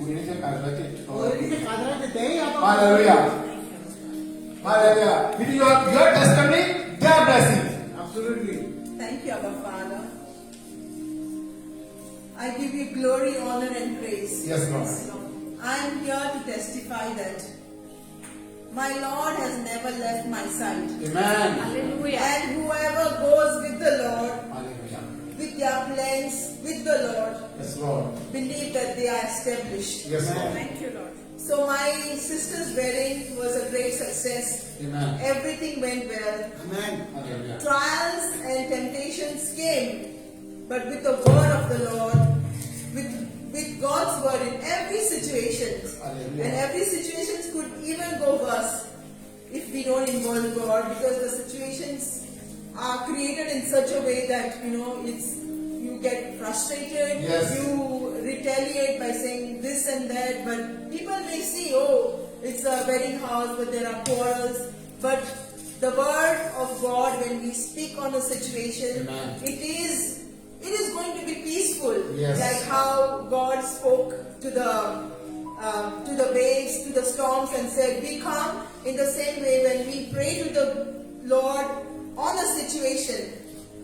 우리는 가르쳤지. 우리는 가드라한테 대해 아빠. Hallelujah. Hallelujah. With your testimony, their blessing. Absolutely. Thank you, Abba Father. I give you glory, honor, and praise. Yes, Lord. I am here to testify that my Lord has never left my side. Amen. Hallelujah. And whoever goes with the Lord, Hallelujah. with their plans with the Lord, Yes, Lord. believe that they are established. Yes, Lord. Thank you, Lord. So my sister's wedding was a great success. Amen. Everything went well. Amen. Hallelujah. Trials and temptations came, but with the word of the Lord, with God's word in every situation, Hallelujah. and every situation could even go worse if we don't involve God, because the situations are created in such a way that you get frustrated, Yes. you retaliate by saying this and that, but people may see, oh, it's a wedding house, but there are quarrels. But the word of God, when we speak on a situation, Amen. it is going to be peaceful. Yes. Like how God spoke to the waves, to the storms, and said, "Be calm." In the same way, when we pray to the Lord on a situation,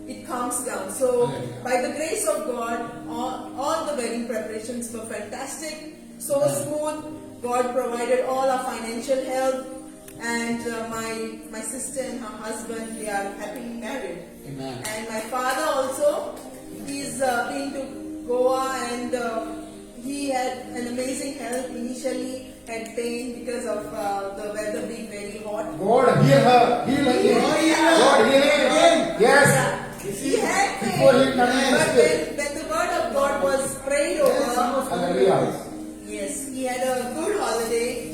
it calms down. So, Hallelujah. by the grace of God, all the wedding preparations were fantastic, so smooth. God provided all our financial help, and my sister and her husband, they are happily married. Amen. And my father also, he's been to Goa, and he had an amazing health. Initially had pain because of the weather being very hot. God heal her. Heal her. God heal him. Yes. He had pain, Before he committed but sin. when the word of God was prayed over, Hallelujah. yes, he had a good holiday,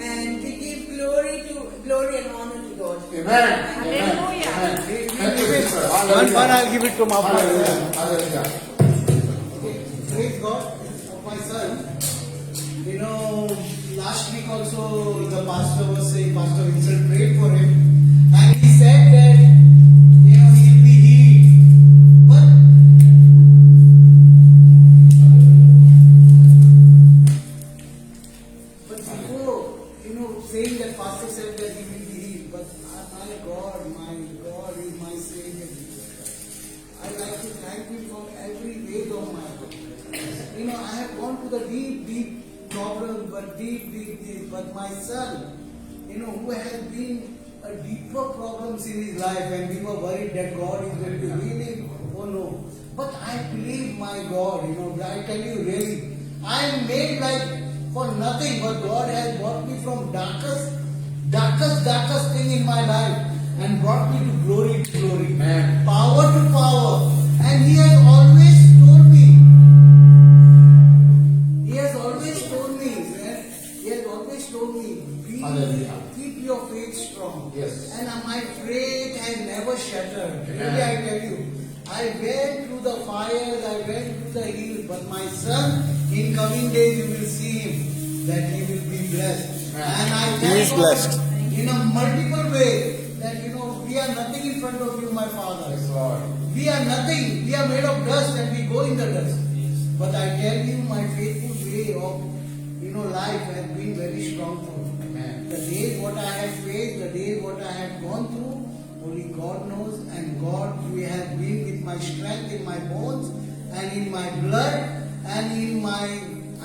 and we give glory and honor to God. Amen. Hallelujah. Amen. Thank you, sister. One I'll give it to my father. Hallelujah. Hallelujah. Praise God for my son. Last week also the pastor was saying, Pastor Vincent prayed for him, and he said that he'll be healed. But before saying that, pastor said that he will be healed. But my God is my Savior Jesus Christ. I like to thank him for every way of my life. I have gone to the deep problem, but deep. But my son, who has been a deeper problems in his life, and we were worried that God is going to heal him. Oh no. But I believe my God, I tell you really, I am made like for nothing, but God has brought me from darkest thing in my life and brought me to glory to glory. Amen. Power to power. And He has always told me, Hallelujah. keep your faith strong. Yes. And my faith has never shattered. Amen. Really, I tell you, I went through the fires, I went through the hills, but my son, in coming days, you will see him, that he will be blessed. Amen. And I He thank is God blessed. in a multiple way that, we are nothing in front of you, my Father. Yes, Lord. We are nothing. We are made of dust and we go in the dust. But I tell you, my faithful way of, life has been very strong for me. Amen. The days what I have faced, the days what I have gone through, only God knows, and God, you have been with my strength in my bones and in my blood and in my.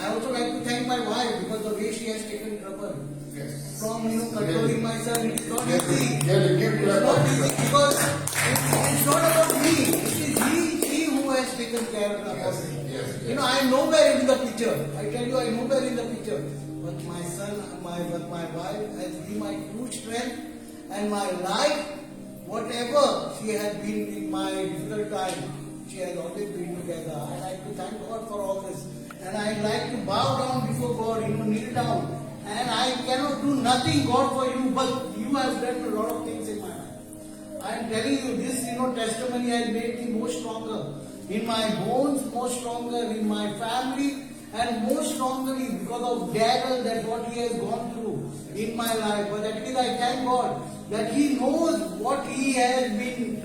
I also like to thank my wife because the way she has taken trouble Yes. from controlling myself. It is not Yes. easy. Yes. Give It's glory not to easy God. because it's not about me. It is he who has taken care of Yes. me. Yes. I am nowhere in the picture. I tell you, I am nowhere in the picture. But my son, my wife has been my true strength, and my life, whatever she has been in my difficult time, she has always been together. I like to thank God for all this. And I like to bow down before God, kneel down. And I cannot do nothing, God, for you, but you have done a lot of things in my life. I am telling you, this, testimony has made me more stronger. In my bones, more stronger. In my family, and more strongly because of devil that what he has gone through in my life. But at least I thank God that He knows what he has been,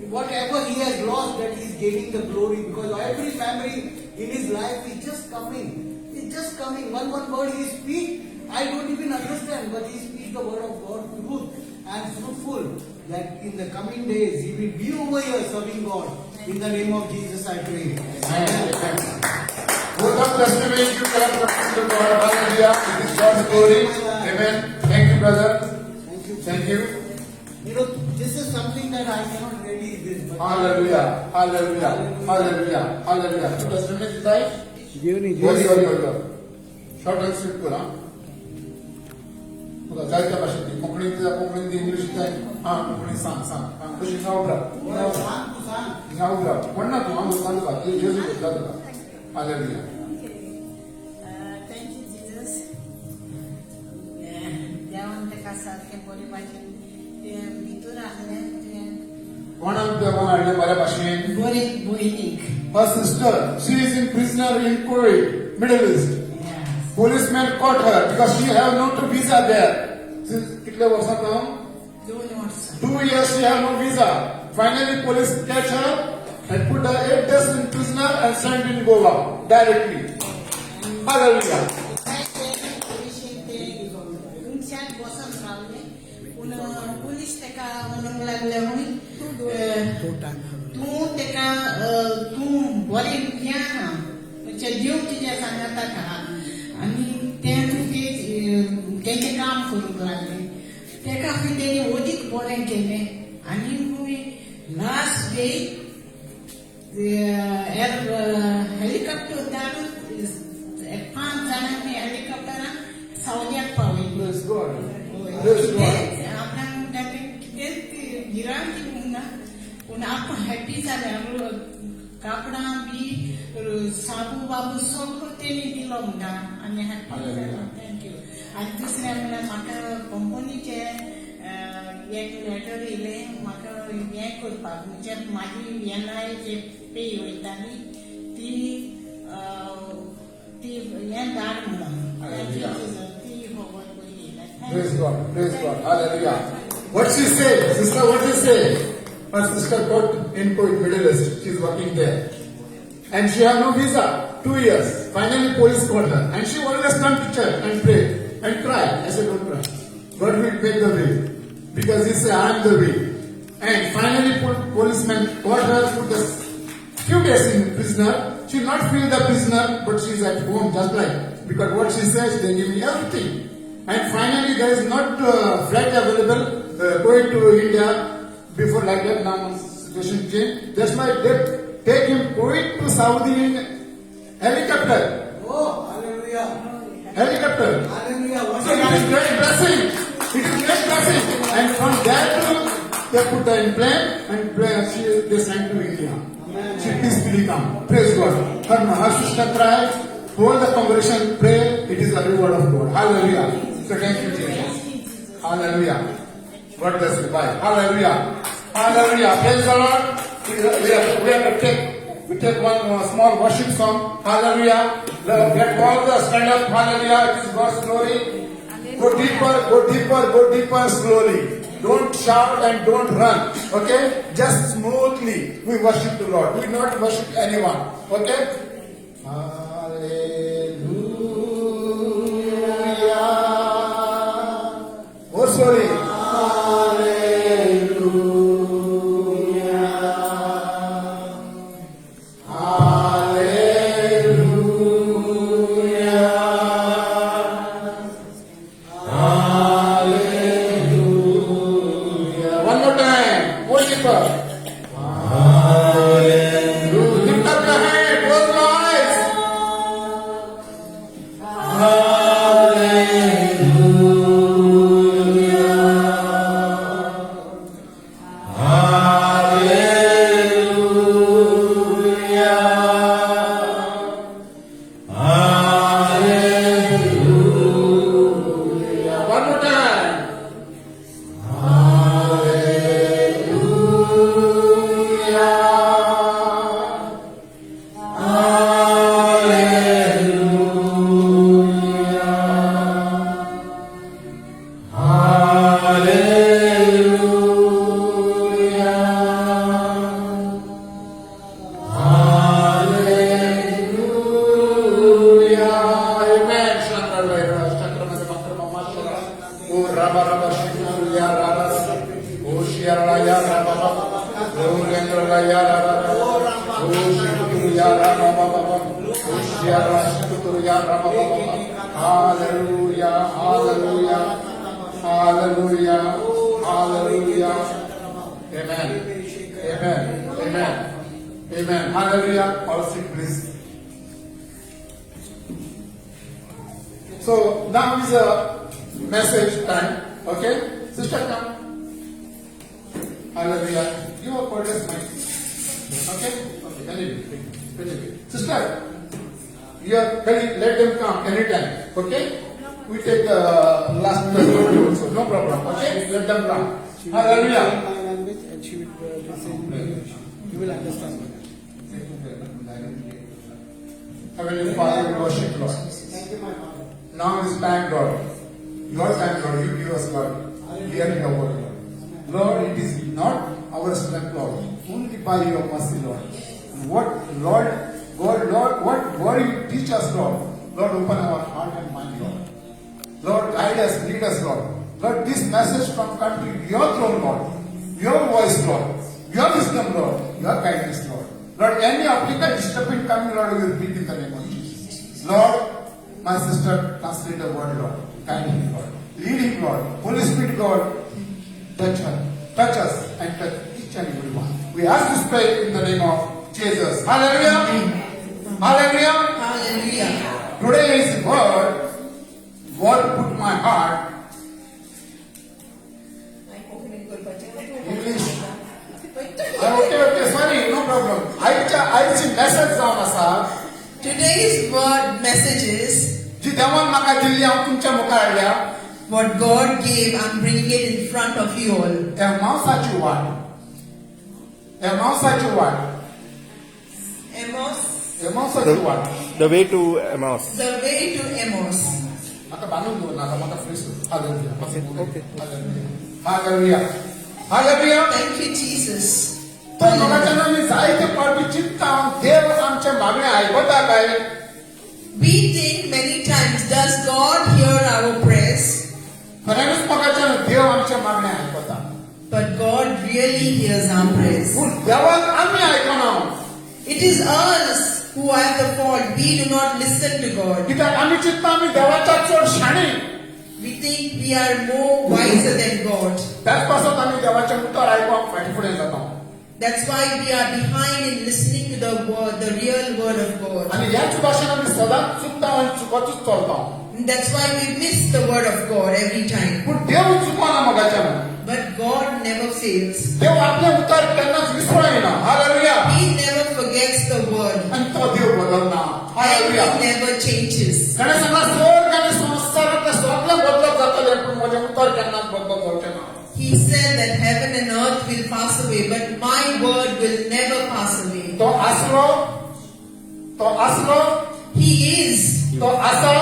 whatever he has lost, that he is gaining the glory. Because every family in his life is just coming. It's just coming. One word he speak. I don't even understand, but he speaks the word of God, truth and fruitful. That in the coming days he will be over here serving God. In the name of Jesus, I pray. Amen. Without testimony, you cannot come to God. Hallelujah. It is God's glory. Amen. Thank you, brother. Thank you. Thank you. You know, this is something that I cannot really this. But Hallelujah. Hallelujah. Hallelujah. Hallelujah. Two testimony is right? Giovanni, Short and sweet करा. बघा जायच्या भाषेत कोंकणीत English काय हां कोंकणी सांग कशी गावरा गावरा पण ना तू आम्ही सांगू का ते जेजू घेतला तुला हालेलुया Thank you, Jesus. देवान ताका सारकें बरे भाशेन भितर आहलें कोणाक देवान हाडलें बऱ्या भाशेन बरे भयणीक her sister she is in prisoner in Kuwait Middle East policeman caught her because she have no visa there since कितले वर्सां जावन 2 वर्सां 2 years she have no visa. Finally, police catch her and put her 8 days in prisoner and sent in Goa directly. Hallelujah. तुमच्यात बसून रावले पूण police ताका म्हणूंक लागले म्हूण तूं ताका तूं बरें घ्या देव कितें सांगता ताका आनी तेंचें काम करूंक लागलें ताका खंय तेणी अदीक बरें केलें आनी लास्ट डे हेलिकॉप्टर धाडून 5 जाणांनी हेलिकॉप्टरान सावद्याक पावयलें Praise God. Praise God. आपणाक म्हणटा तें कितें गिरांकी म्हणना पूण आपूण हॅप्पी जाल्यार कापडां बी साबू बाबू सगळो तेणी दिलो म्हणटा आनी हॅप्पी जालो थँक्यू आनी दुसरें म्हणल्यार म्हाका कंपनीचे एक लेटर येयलें म्हाका हें करपाक म्हणजे म्हाजी NI जे पे वयताली ती हें धाड म्हणून ती खबर पयली Praise God. Praise God. Hallelujah. What she said, sister, what she said? Her sister got in Kuwait, Middle East. She is working there. And she have no visa. 2 years. Finally, police caught her. And she always come to church and pray and cry. I said, don't cry. God will make the way. Because he said, I am the way. And finally, policeman caught her, put a few days in prisoner. She not feel the prisoner, but she is at home just like. Because what she says, they give me everything. And finally, there is not flight available going to India before like that. Now situation changed. That's why they take him Kuwait to Saudi in helicopter. Oh, hallelujah. Helicopter. Hallelujah. What So it is great blessing. It is great blessing. And from there to they put her in plane and they sent to India. She peacefully come. Praise God. Her sister cried. All the congregation pray. It is a reward of God. Hallelujah. So thank you, Jesus. Hallelujah. God bless you. Bye. Hallelujah. Hallelujah. Praise the Lord. We have to take one small worship song. Hallelujah. Let all the stand up. Hallelujah. It is God's glory. Go deeper, go deeper, go deeper slowly. Don't shout and don't run. Okay? Just smoothly. We worship the Lord. We not worship anyone. Okay? Oh, sorry. One more time. Go deeper. Lift up your hand. Go Lord. Hallelujah, hallelujah, hallelujah, hallelujah. Amen, amen, amen, amen. Hallelujah. All sit, please. So now is a message time. Okay, sister, come. Hallelujah. You are courteous, mind. Okay, okay. Very good. Sister, you are very. Let them come anytime. Okay. We take the last minute also. No problem. Okay. Let them come. Hallelujah. My language and she will listen English. You will understand. Heavenly Father, we worship Lord. Thank you, my Father. Now is time, Lord. Your time, Lord. You give us, Lord. Hearing your word, Lord. Lord, it is not our strength, Lord. Only by your mercy, Lord. What, Lord, God, Lord, what word you teach us, Lord. Lord, open our heart and mind, Lord. Lord, guide us, lead us, Lord. Lord, this message from country, your throne, Lord. Your voice, Lord. Your wisdom, Lord. Your kindness, Lord. Lord, any applicant disturbing coming, Lord, we will beat in the name of Jesus. Lord, my sister, translate the word, Lord. Guide him, Lord. Lead him, Lord. Holy Spirit, God, touch her. Touch us and touch each and every one. We ask this prayer in the name of Jesus. Hallelujah. Hallelujah. Hallelujah. Today's word, God put my heart, English. Okay, sorry, no problem. आईची message जावन आसा Today's word message is जी देवान म्हाका दिल्ली हांव तुमच्या मुखार हाडल्या what God gave. I'm bringing it in front of you all. एमावसाची watt एमावसाची watt The way to Emmaus. The way to Emmaus. म्हाका बांदून दवर नाका म्हाका fresh hallelujah hallelujah Thank you, Jesus. तो लोकांच्या मी जायते पावटी चिंतता देव आमच्या मागणे आयकता काय We think many times, does God hear our prayers? खऱ्यानूच म्हाका देव आमच्या मागणे आयकता But God really hears our prayers. पूण देवाक आमी आयकना It is us who have the fault. We do not listen to God. कित्याक आमी चिंतता आमी देवाच्या चड शाणी We think we are more wiser than God. त्याच पासून आमी देवाचें उतर आयकूंक फाटीं फुडें जाता That's why we are behind in listening to the word, the real word of God. आनी ह्याच भाशेन आमी सदांच चुकता आनी चुकतूच चलता And that's why we miss the word of God every time. पूण देव चुकना म्हाकाच्यान But God never fails. देव आपलें उतर केन्नाच विसरना hallelujah He never forgets the word. आनी तो देव बदलना And hallelujah He never changes. ताणें सांगला स्वर्ग आनी संवसारांतलें सगळें बदलत जातलें पूण म्हजें उतर केन्नाच बदलत जावचें ना He said that heaven and earth will pass away, but my word will never pass away. तो आसलो He is, तो आसा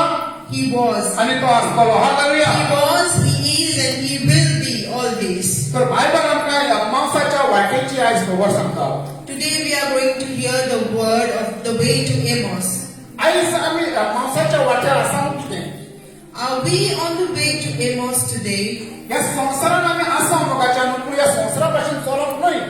He was. आनी तो आसतलो hallelujah He was, He is, and He will be always. तर बायबल आमकां अमावसाच्या वाटेची आयज खबर सांगता Today we are going to hear the word of the way to Emmaus. आयज आमी अमावसाच्या वाट्यार आसा कितें Are we on the way to Emmaus today? ह्या संवसारान आमी आसा मोगाच्यान पूण ह्या संवसारा भाशेन चलप न्हय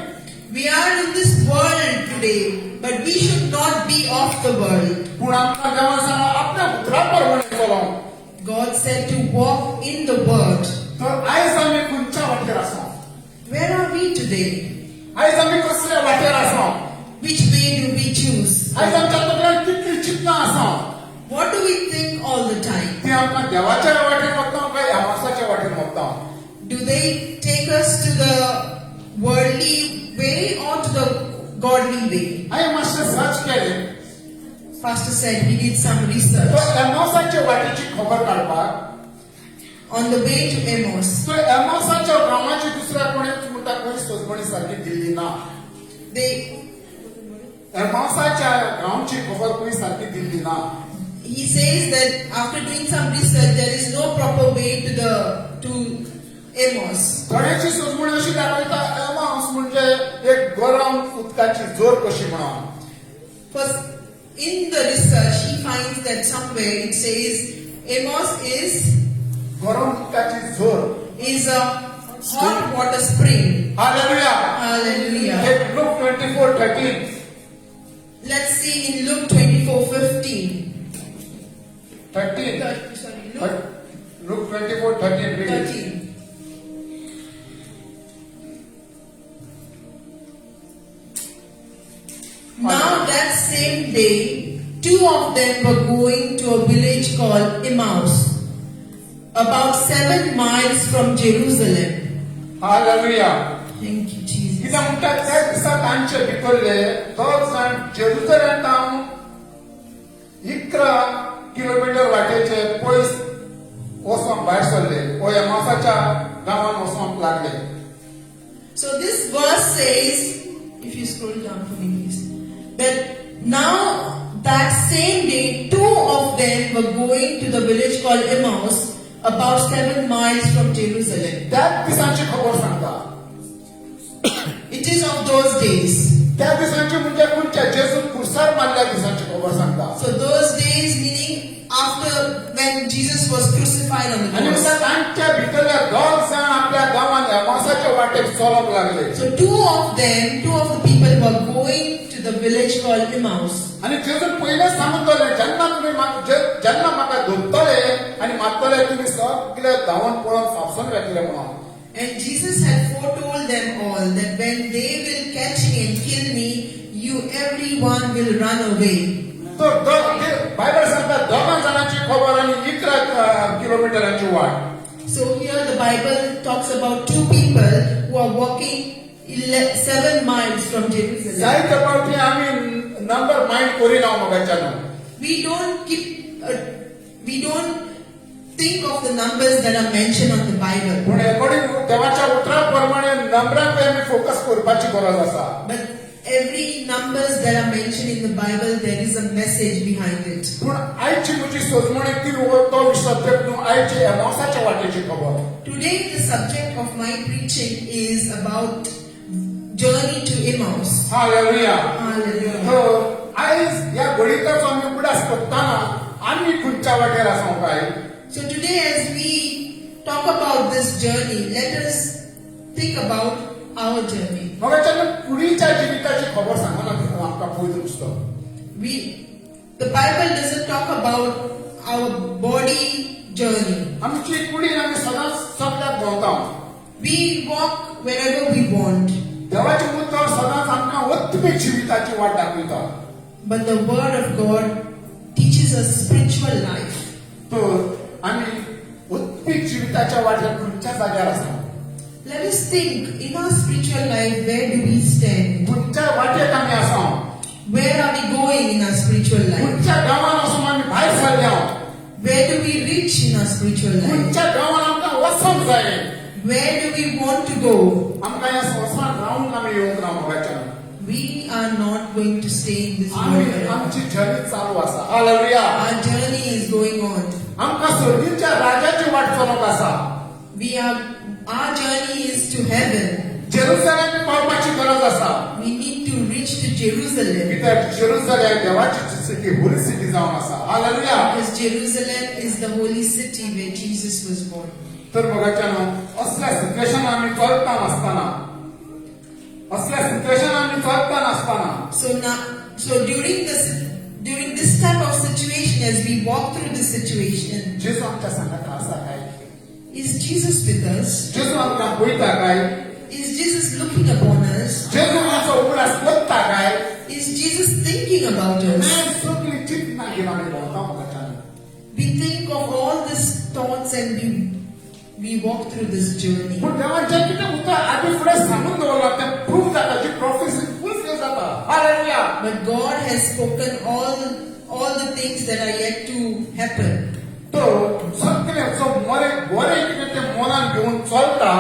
We are in this world today, but we should not be of the world. पूण आमकां देवान सांगला आपल्या उतरा प्रमाणे चलोवंक God said to walk in the word. तर आयज आमी खंयच्या वाटेर आसा Where are we today? आयज आमी कसल्या वाटेर आसा Which way do we choose? आयज आमच्या तोंडार कितलीं चिंतनां आसा What do we think all the time? ती आमकां देवाच्या वाटेन वता काय अमावसाच्या वाटेन वता Do they take us to the worldly way or to the godly way? हांवें मातशें सर्च केलें Pastor said he did some तो research अमावसाच्या वाटेची खबर काडपाक on the way to Emmaus. तो अमावसाच्या गांवाची दुसऱ्या कोणेच म्हणटा खंय सोजमणी सारकी दिल्ली ना They अमावसाच्या गांवची खबर खंय सारकी दिल्ली ना He says that after doing some research, there is no proper way to Emmaus. थोड्याची सोजमणी अशी दाखयता अमावस म्हणजे एक गरम उदकाची जोर कशी म्हणून First, in the research, he finds that somewhere it says Emmaus is गरम उदकाची जोर a hot water spring. Hallelujah. Hallelujah. Take Luke 24:13. Let's see in Luke 24:15. 13. Luke Luke 24:13. Read it. 13. Now that same day, two of them were going to a village called Emmaus, about 7 miles from Jerusalem. Hallelujah. Thank you, Jesus. कित्याक म्हणटा त्या दिसा तांचे भितरले दोग जाण Jerusalem 11 kilometre वाटेचे पयस वचोंक भायर सरले वो एमासाच्या गांवांत वचोंक लागले. So this verse says, if you scroll down for me please, that now that same day two of them were going to the village called Emmaus, about 7 miles from Jerusalem. त्याच दिसांची खबर सांगता. It is of those days. त्या दिसांची म्हणजे कोणत्या जेजू कुर्सार मारल्या दिसांची खबर सांगता. So those days meaning after when Jesus was crucified on the आणि cross. म्हणटा तांच्या भितरले दोग जाण आपल्या गांवांत एमासाच्या वाटेक चलप लागले. So two of the people were going to the village called Emmaus. आणि जेजून पयले सांगतले जेन्ना म्हाका धरतले आनी मारतले तुमी सगळे धांवन पळोवन फापसून घेतले म्हणून. And Jesus had foretold them all that when they will catch me and kill me, you everyone will run away. तर बायबल सांगता दोगां जाणांची खबर आनी 11 किलोमिटरांची वाट. So here the Bible talks about two people who are walking 7 miles from Jerusalem. जायते फावटी आमी नंबर माइंड करिना मोगाच्यान. We don't think of the numbers that are mentioned on the Bible. पूण अकॉर्डिंग देवाच्या उतरा प्रमाणे नंबरांक आमी फोकस करपाची गरज आसा. But every numbers that are mentioned in the Bible, there is a message behind it. पूण आयची म्हजी सोजमणी ती तो विशय न्हू आयची एमासाच्या वाटेची खबर. Today the subject of my preaching is about journey to Emmaus. Hallelujah. Hallelujah. तर आयज ह्या घडीचो आमी उगडास करतना आमी खंयच्या वाटेर आसा काय. So today as we talk about this journey, let us think about our journey. मोगाच्यान फुडीच्या जिविताची खबर सांगना आमकां पयलीं दिसता. The Bible doesn't talk about our body journey. आमची कुडीन आमी सदांच सगळ्याक भोंवता. We walk wherever we want. देवाची मुद्दो सदांच आमकां उत्तम जिविताची वाट दाखयता. But the Word of God teaches us spiritual life. तर आमी उत्तम जिविताच्या वाटेर खंयच्या जाग्यार आसा. Let us think in our spiritual life, where do we stand? खंयच्या वाटेक आमी आसा. Where are we going in our spiritual life? खंयच्या गांवांत वचून आमी भायर सरल्या. Where do we reach in our spiritual life? खंयच्या गांवांत आमकां वचूंक जाय. Where do we want to go? आमकां ह्या संवसारांत रावूंक आमी येवंक ना मोगाच्यान. We are not going to stay in this world आमी forever. आमची जर्नी चालू आसा. Hallelujah. Our journey is going on. आमकां स्वर्गीच्या राजाची वाट चलोवंक आसा. Our journey is to heaven. Jerusalem पावपाची गरज आसा. We need to reach to Jerusalem. कित्याक जेरुसलेम देवाची सिटी होली सिटी जावन आसा. Hallelujah. Because Jerusalem is the holy city where Jesus was born. तर मोगाच्यान असल्या सिच्युएशन आमी चलता नासतना So during this type of situation, as we walk through this situation, जेजू आमच्या संगत आसा काय. is Jesus with us? जेजू आमकां पळयता काय. Is Jesus looking upon us? जेजू आमचो उगडास कोत्ता काय. Is Jesus thinking about us? हें सगळीं चिंतना घेवन आमी भोंवता मोगाच्यान. We think of all these thoughts and we walk through this journey. पूण देवान जें कितें उतर आदी फुडें सांगून दवरलां तें प्रूफ जाता. जी प्रोफेसी फुलफिल जाता. Hallelujah. But God has spoken all the things that are yet to happen. तो सगळें जो बरें कितें तें मनान घेवन चलता.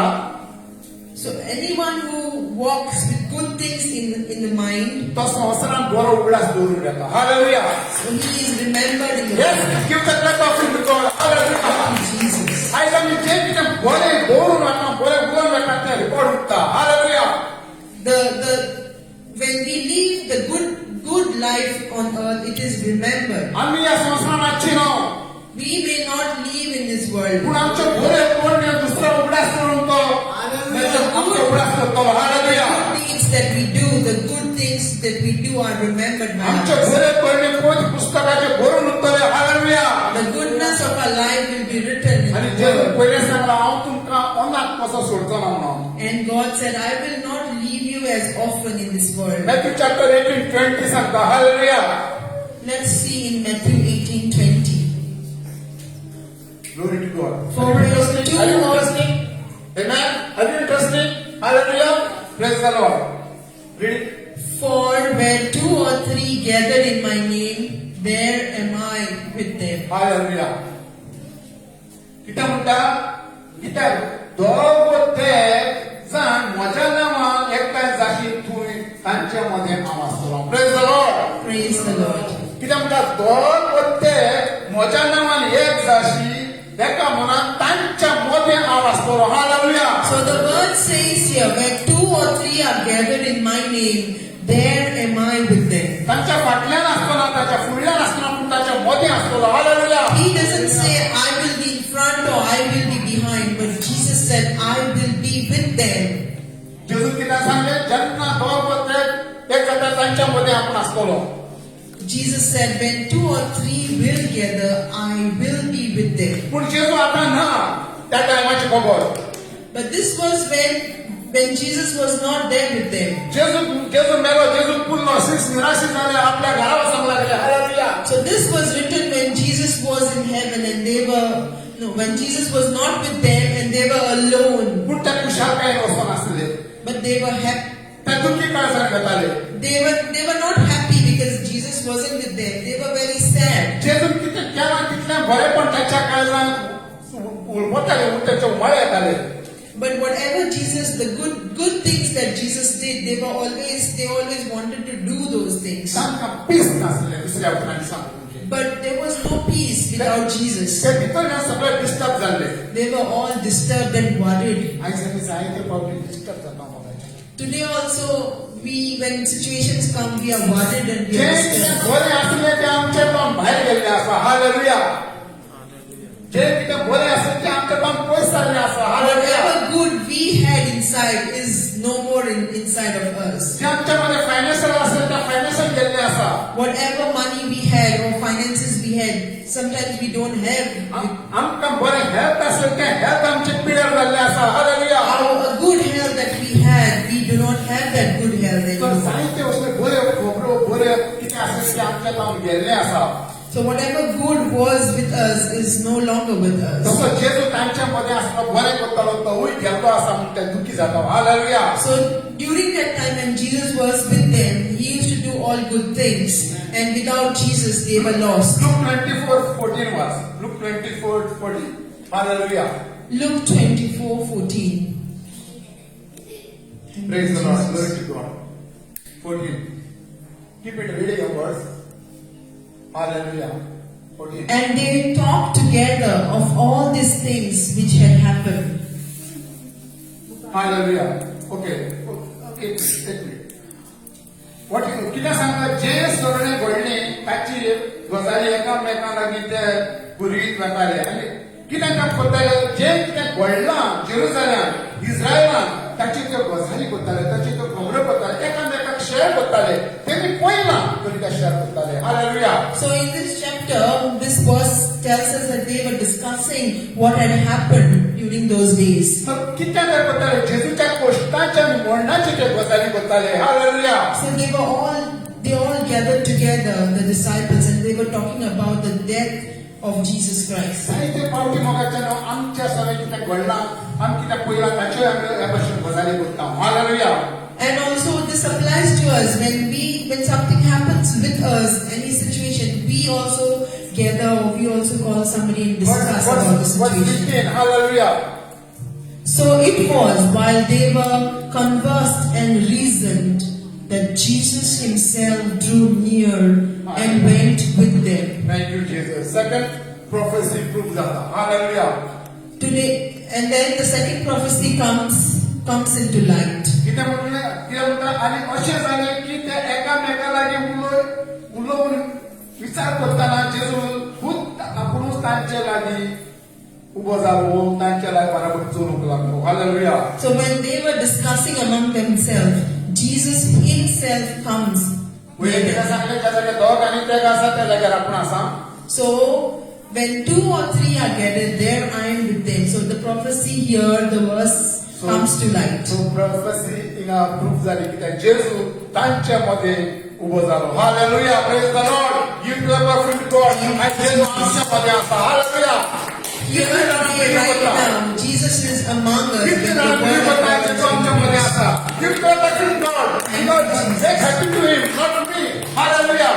So anyone who walks with good things in the mind, तो संवसारान बरो उगडास दवरून येता. Hallelujah. so he is remembered in the Yes, mind. give the clap offering to God. Hallelujah. Jesus. आयज आमी जें कितें बरें दवरून हाडटा बरें उलोवन येता तें रिकॉर्ड उरता. Hallelujah. When we live the good life on earth, it is remembered. आमी ह्या संवसारान आसची न्हू. We may not live in this world, पूण आमचें बरें कोण दुसरो उगडास दवरून तो अभ्यास करतलो. Hallelujah. good deeds that we do, the good things that we do are remembered by आमच्या us. घरे पडले पोच पुस्तकाचे भरून उरतले. Hallelujah. The goodness of our life will be written in आणि the जे word. पहिले सांगला हांव तुमकां अनाथ कसो सोडचो ना म्हणून. And God said, I will not leave you as orphan in this world. Matthew chapter 18:20 सांगता. Hallelujah. Let's see in Matthew 18:20. Glory to God. For where two Are you or interested? Amen. Are you interested? Hallelujah. Praise the Lord. Read it. For where two or three gathered in my name, there am I with them. Hallelujah. कित्याक म्हणटा कित्याक दोग ते जाण म्हज्या नांवान एकठांय जाशी थंय तांचे मदें हांव आसतलो. Praise the Lord. Praise the Lord. कित्याक म्हणटा दोग ते म्हज्या नांवान एक जाशी एका मनान तांच्या मदें हांव आसतलो. Hallelujah. So the word says here, where two or three are gathered in my name, there am I with them. तांच्या फाटल्यान आसतना तांच्या फुडल्यान आसतना पूण तांच्या मदें आसतलो. Hallelujah. He doesn't say, I will be in front or I will be behind, but Jesus said, I will be with them. जेजू कित्याक सांगले जेन्ना दोग ते एक जाता तांच्या मदें आपूण आसतलो. Jesus said, when two or three will gather, I will be with them. पूण जेजू आतां ना त्या टायमाची खबर. But this was when Jesus was not there with them. जेजू मेलो. जेजू पुरलो. शिस निराशी जाले. आपल्या घरा वचूंक लागले. Hallelujah. So this was written when Jesus was in heaven and they were, when Jesus was not with them and they were alone. पूण ते खुशालकायेन वचनासले. But they were happy. ते दुखी काळजान घेताले. They were not happy because Jesus wasn't with them. They were very sad. जेजू कितें केलां तितलें बरेंपण तांच्या काळजान उलमताले. तांचे उमाळे येताले. But whatever Jesus, the good things that Jesus did, they always wanted to do those things. तांकां पीस नासलें. दुसऱ्या उतरांनी सांगून. But there was no peace without Jesus. ते भितर सगळे डिस्टर्ब जाल्ले. They were all disturbed and worried. आयज आमी जायते फावटी डिस्टर्ब जाता मोबायलाचेर. Today also, when situations come, we are worried and we J are कितें disturbed. बरें आसलें तें आमचें भायर गेल्लें आसा. हालेलुया. जे कितें बरें आसलें तें आमचें पयस जाल्लें आसा. Hallelujah. Whatever good we had inside is no more inside of us. जे आमच्या मध्ये फायनान्शियल आसलें तें फायनान्शियल गेल्लें आसा. Whatever money we had or finances we had, sometimes we don't have. आमकां बरें हेल्थ आसलें तें हेल्थ आमचें पिड्यार जाल्लें आसा. Hallelujah. A good health that we had, we do not have that good health तर anymore. जायते असले बऱ्यो खबरो बरें कितें आसलें तें आमच्या तावन गेल्लें आसा. So whatever good was with us is no longer with us. तसो जेजू तांच्या मध्ये आसलो बरें करतालो तोवूय गेल्लो आसा म्हूण ते दुखी जाता. Hallelujah. So during that time when Jesus was with them, he used to do all good things, and without Jesus they were lost. Luke 24:14 was. Luke 24:14. Hallelujah. Luke 24:14. Praise the Lord. Glory to God. 14. Keep it reading your words. Hallelujah. 14. And they talked together of all these things which had happened. Hallelujah. Okay. एक minute. What कितें सांगता जे सोडणे घडले ताची गजाली एकामेकां लागीं ते पुरवीत वताले आनी कितें काम करताले जे कितें घडलां जेरुसलेमान इस्रायलान ताची त्यो गजाली करताले ताची त्यो खबरो करताले एकामेकाक शेअर करताले तेमी पळयना तरी ते शेअर करताले. Hallelujah. So in this chapter, this verse tells us that they were discussing what had happened during those days. तर कितें ते करताले जेजूच्या कोश्टाच्या आनी मरणाचे ते गजाली करताले. Hallelujah. So they all gathered together, the disciples, and they were talking about the death of Jesus Christ. जायते फावटी मोगाच्यान आमच्या सगळें कितें घडलां आमी कितें पळयलां ताच्यो आमी ह्या भशेन गजाली करता. Hallelujah. And also this applies to us when something happens with us, any situation, we also gather or we also call somebody and discuss about the Verse situation. 15. Hallelujah. So it was while they were conversed and reasoned that Jesus himself drew near and went with them. Thank you, Jesus. Second prophecy proves that. Hallelujah. Today, and then the second prophecy comes into light. कितें म्हणटा आनी अशें जालें की ते एकामेका लागीं उलोवन विचार करतना जेजू खुद आपुणूच तांचे लागीं उबो जालो तांच्या लायफान चलूंक लागलो hallelujah So when they were discussing among themselves, Jesus himself comes. वय कितें सांगलें त्या जाग्यार दोग आनी तेग आसा त्या जाग्यार आपूण आसा So when 2 or 3 are gathered, there I am with them. So the prophecy here, the verse comes to light. So prophecy हिंगा प्रूफ जाली कित्याक जेजू तांच्या मध्ये उबो जालो hallelujah praise the Lord give clap of God आयज जेजू आमच्या मध्ये आसा hallelujah You can say right now, Jesus is among us. किती With the जाणां word बिलीव of करतात God. जेजू आमच्या मध्ये आसा give clap of God because they happy to him not me hallelujah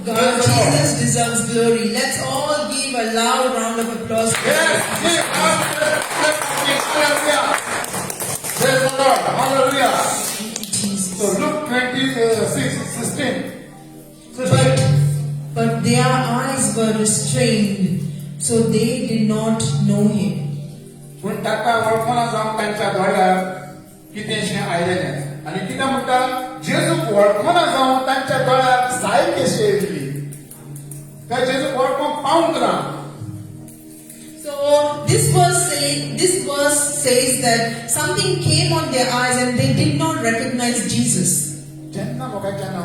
God, Jesus deserves glory. Let's all give a loud round of applause. for Yes, Jesus. hallelujah. Praise the Lord. Hallelujah. Jesus. So Luke 26:16. But their eyes were restrained, so they did not know him. पूण ताका वळखना जावन तांच्या दोळ्यार कितेंशें आयलें आनी कितें म्हणटा जेजूक वळखना जावन तांच्या दोळ्यार साय कशी येयली काय जेजूक वळखूंक पावूंक ना So this verse says that something came on their eyes and they did not recognize Jesus. जेन्ना मोगाच्यान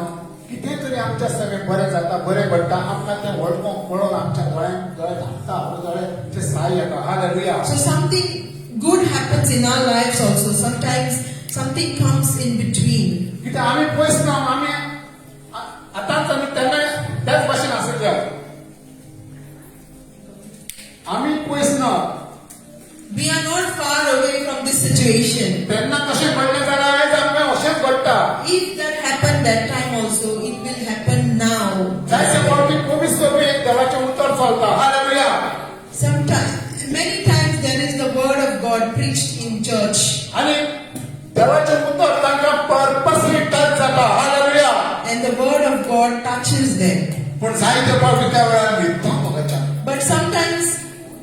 कितें तरी आमच्या सगळें बरें जाता बरें घडटा आमकां तें वळखूंक पळोवन आमच्या दोळ्यांक दोळे धांपता दोळे साय येता hallelujah So something good happens in our lives also. Sometimes something comes in between. कित्याक आमी पयस ना आमी आतांच आमी तेन्ना त्याच भाशेन आसले आमी पयस ना We are not far away from this situation. तेन्ना कशें घडलें जाल्यार आयज आमकां अशेंच घडटा If that happened that time also, it will happen now. जायते फावटी पवित्र सभेक देवाचें उतर चलता hallelujah Sometimes, many times there is the word of God preached in church. आनी देवाचें उतर तांकां पर्पसली टच जाता hallelujah And the word of God touches them. पूण जायते फावटी त्या वेळार न्हिदता मोगाच्यान But sometimes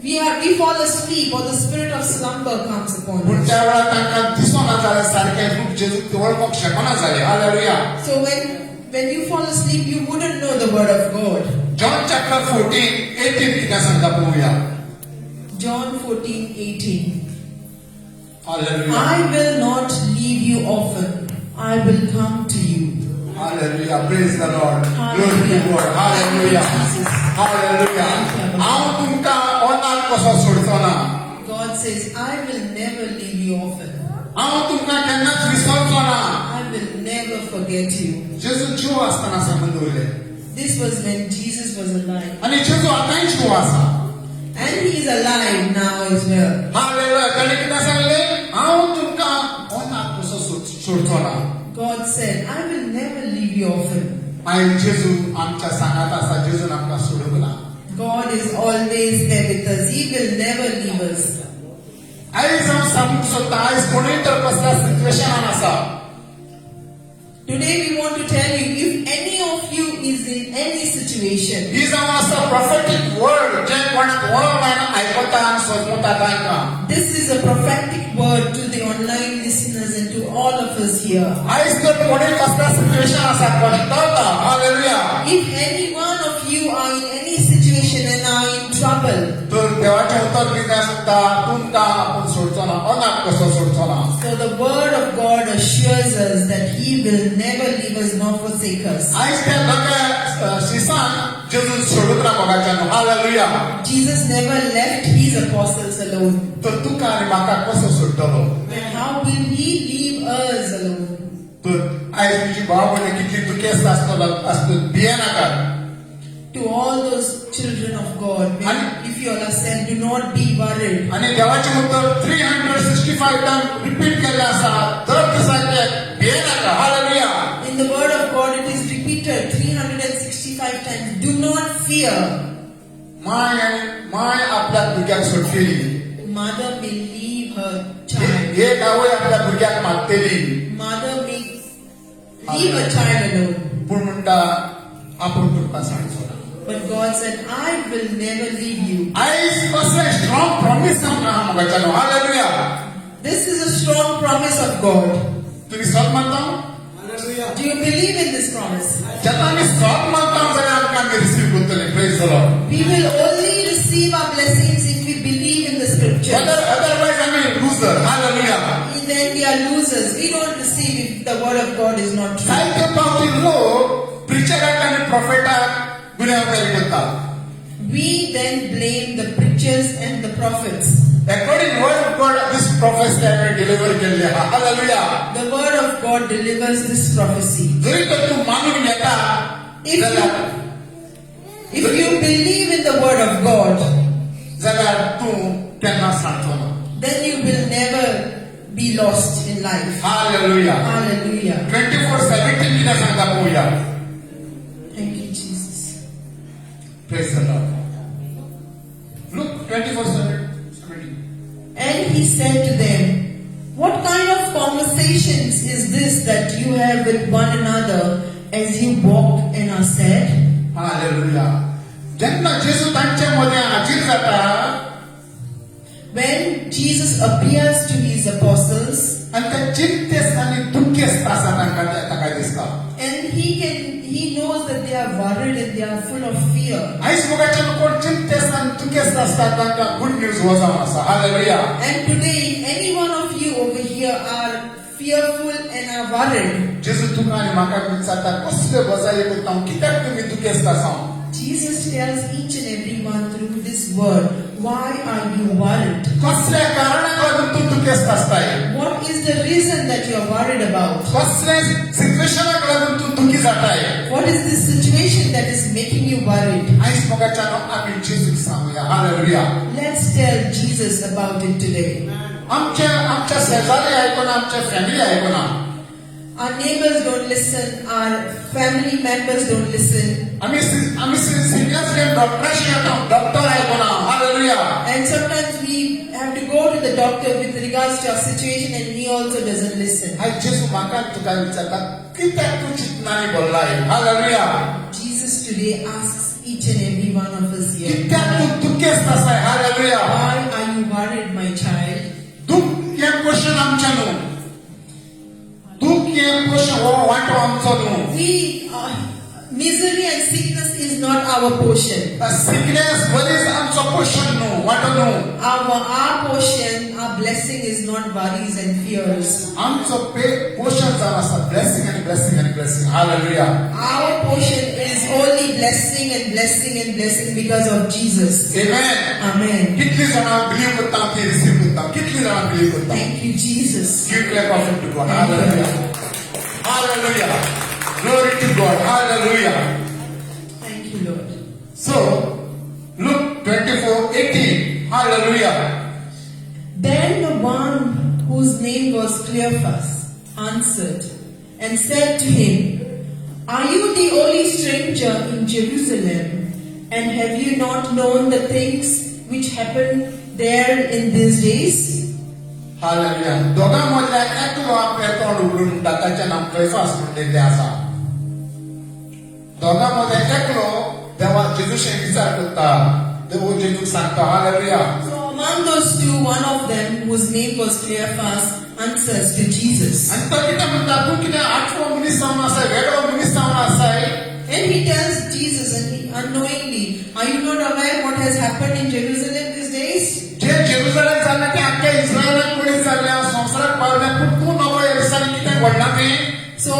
we fall asleep or the spirit of slumber comes upon पूण us. त्या वेळार तांकां दिसना जालें सारकें रूप जेजूक वळखूंक शकना जालें hallelujah So when you fall asleep, you wouldn't know the word of God. John chapter 14:18 कितें सांगता पळोवया John 14:18. Hallelujah I will not leave you orphan. I will come to you. Hallelujah. Praise the Lord. Glory to God. Hallelujah. Hallelujah. हांव तुमकां अनाथ कसो सोडचो ना God says, I will never leave you orphan. हांव तुमकां केन्नाच विसरचो ना I will never forget you. जेजू जीव आसतना सांगून दवरले This was when Jesus was alive. आनी जेजू आतांय जीव आसा And he is alive now as well. Hallelujah ताणें कितें सांगलें हांव तुमकां अनाथ कसो सोडचो ना God said, I will never leave you orphan. आयज जेजू आमच्या सांगात आसा जेजून आमकां सोडूंक ना God is always there with us. He will never leave us. आयज हांव सांगूंक सोदतां आयज कोणूय तर कसल्या सिच्युएशनान आसा Today we want to tell you, if any of you is in any situation, ही जावन आसा प्रॉफेटिक वर्ड जे कोणाक वळोवन आयकता आनी समजता तांकां this is a prophetic word to the online listeners and to all of us here. आयज जर कोणी कसल्या सिच्युएशन आसा कोणी कळटा hallelujah If any one of you are in any situation and are in trouble, तर देवाचें उतर कितें सांगता तुमकां आपूण सोडचो ना अनाथ कसो सोडचो ना so the word of God assures us that He will never leave us nor forsake us. आयज त्या लोकां शिसान जेजू सोडूंक ना मोगाच्यान hallelujah Jesus never left His apostles alone. तर तुका आनी म्हाका कसो सोडटलो Then how will He leave us alone? तर आयज तुजी भाव भयणी कितली दुखेस्त आसतली भिये नाकात To all those children of God, if you are sad, do not be worried. आनी देवाचें उतर 365 टाइम रिपीट केल्लें आसा दर दिसाचे भिये नाका hallelujah In the word of God, it is repeated 365 times. Do not fear. My आपल्या भुरग्याक सोडटली Mother may leave her child. एक आवय आपल्या भुरग्याक मारतली Mother may leave a child alone. पूण म्हणटा आपूण तुमकां सांगचो ना But God said, I will never leave you. आयज कसलें स्ट्रॉंग प्रॉमिस आमकां मोगाच्यान hallelujah This is a strong promise of God. तुमी सत मानता Hallelujah. Do you believe in this promise? जेन्ना आमी सत मानता जाल्यार आमकां आमी रिसीव करतले praise the Lord We will only receive our blessings if we believe in preachers. Otherwise, I'm a loser. Hallelujah. Then we are losers. We don't receive if the word of God is not true. సాహిత్య పార్టీల్లో ప్రిచర్ కానీ prophet వినియోగం We then blame the preachers and the prophets. according word of God this prophecy I will deliver के लिए hallelujah The word of God delivers this prophecy. जरी तो तू मानून घेता If you believe in the word of God, जाल्यार तू केन्ना सांगचो ना then you will never be lost in life. hallelujah Hallelujah. 24:17 किती सांगता पोया Thank you, Jesus. praise the Lord look 24:17 And he said to them, what kind of conversations is this that you have with one another as you walk and are sad? hallelujah जेन्ना जेसू तांच्या मध्ये हाजीर जाता When Jesus appears to his apostles, आणि ते चिंतेस आणि दुःखेस तासा तांकां ताका दिसता and he knows that they are worried and they are full of fear. आयज मुगाचे कोण चिंतेस आणि दुःखेस आसता तांकां गुड न्यूज हो जावन आसा hallelujah And today, any one of you over here are fearful and are worried. जेजू तुका आनी म्हाका विचारता कसले गजाली करता हांव कित्याक तुमी दुखेस्त आसा Jesus tells each and every one through this word, why are you worried? कसल्या कारणाक लागून तूं दुखेस्त आसताय What is the reason that you are worried about? कसल्या सिच्युएशनाक लागून तूं दुखी जाताय What is this situation that is making you worried? आयज मुगाच्यान आमी जेजूक सांगुया hallelujah Let's tell Jesus about it today. आमच्या शेजारी आयकोना आमच्या family आयकोना Our neighbors don't listen, our family members don't listen, आमी सिरियस घेवन डॉक्टराशी येता डॉक्टर आयकोना hallelujah and sometimes we have to go to the doctor with regards to our situation and he also doesn't listen. आयज जेजू म्हाका तुका विचारता कित्याक तूं चिंतनानी बोल्लाय hallelujah Jesus today asks each and every one of us here, कित्याक तूं दुखेस्त आसाय hallelujah why are you worried, my child? दुख हे क्वेश्चन आमचे न्हू दुख हे क्वेश्चन हो वांटो आमचो न्हू Misery and sickness is not our portion. Sickness worries आमचो क्वेश्चन न्हू वांटो न्हू Our portion, our blessing is not worries and fears. आमचो पोर्शन जावन आसा ब्लेसिंग आनी ब्लेसिंग आनी blessing hallelujah Our portion is only blessing and blessing and blessing because of Jesus. Amen Amen. कितली जाणां बिलीव करता ती रिसीव करता कितली जाणां बिलीव करता Thank you, Jesus. Give clap offer to God hallelujah hallelujah glory to God hallelujah Thank you, Lord. So, Luke 24:18. Hallelujah. Then the one whose name was Cleophas answered and said to him, are you the only stranger in Jerusalem? And have you not known the things which happened there in these days? Hallelujah. दोघां मधल्या एकलो आपले तोंड उघडून म्हणटा ताचें नांव Caiaphas म्हणलेलें आसा. दोघां मधल्या एकलो देवा जेजूशे विचार करता. देव जेजूक सांगता hallelujah. So among those two, one of them, whose name was Cleophas, answers to Jesus. आनी तो कितें म्हणटा तूं कितें आठवो मनीस जावन आसाय वेगळो मनीस जावन आसाय And he tells Jesus, and he unknowingly, are you not aware what has happened in Jerusalem these days? J Jerusalem जाल्लें तें आख्ख्या इस्रायलाक पयलीं जाल्लें संवसाराक पावलें पूण तूं नवो येरुशलेम कितें घडना तें So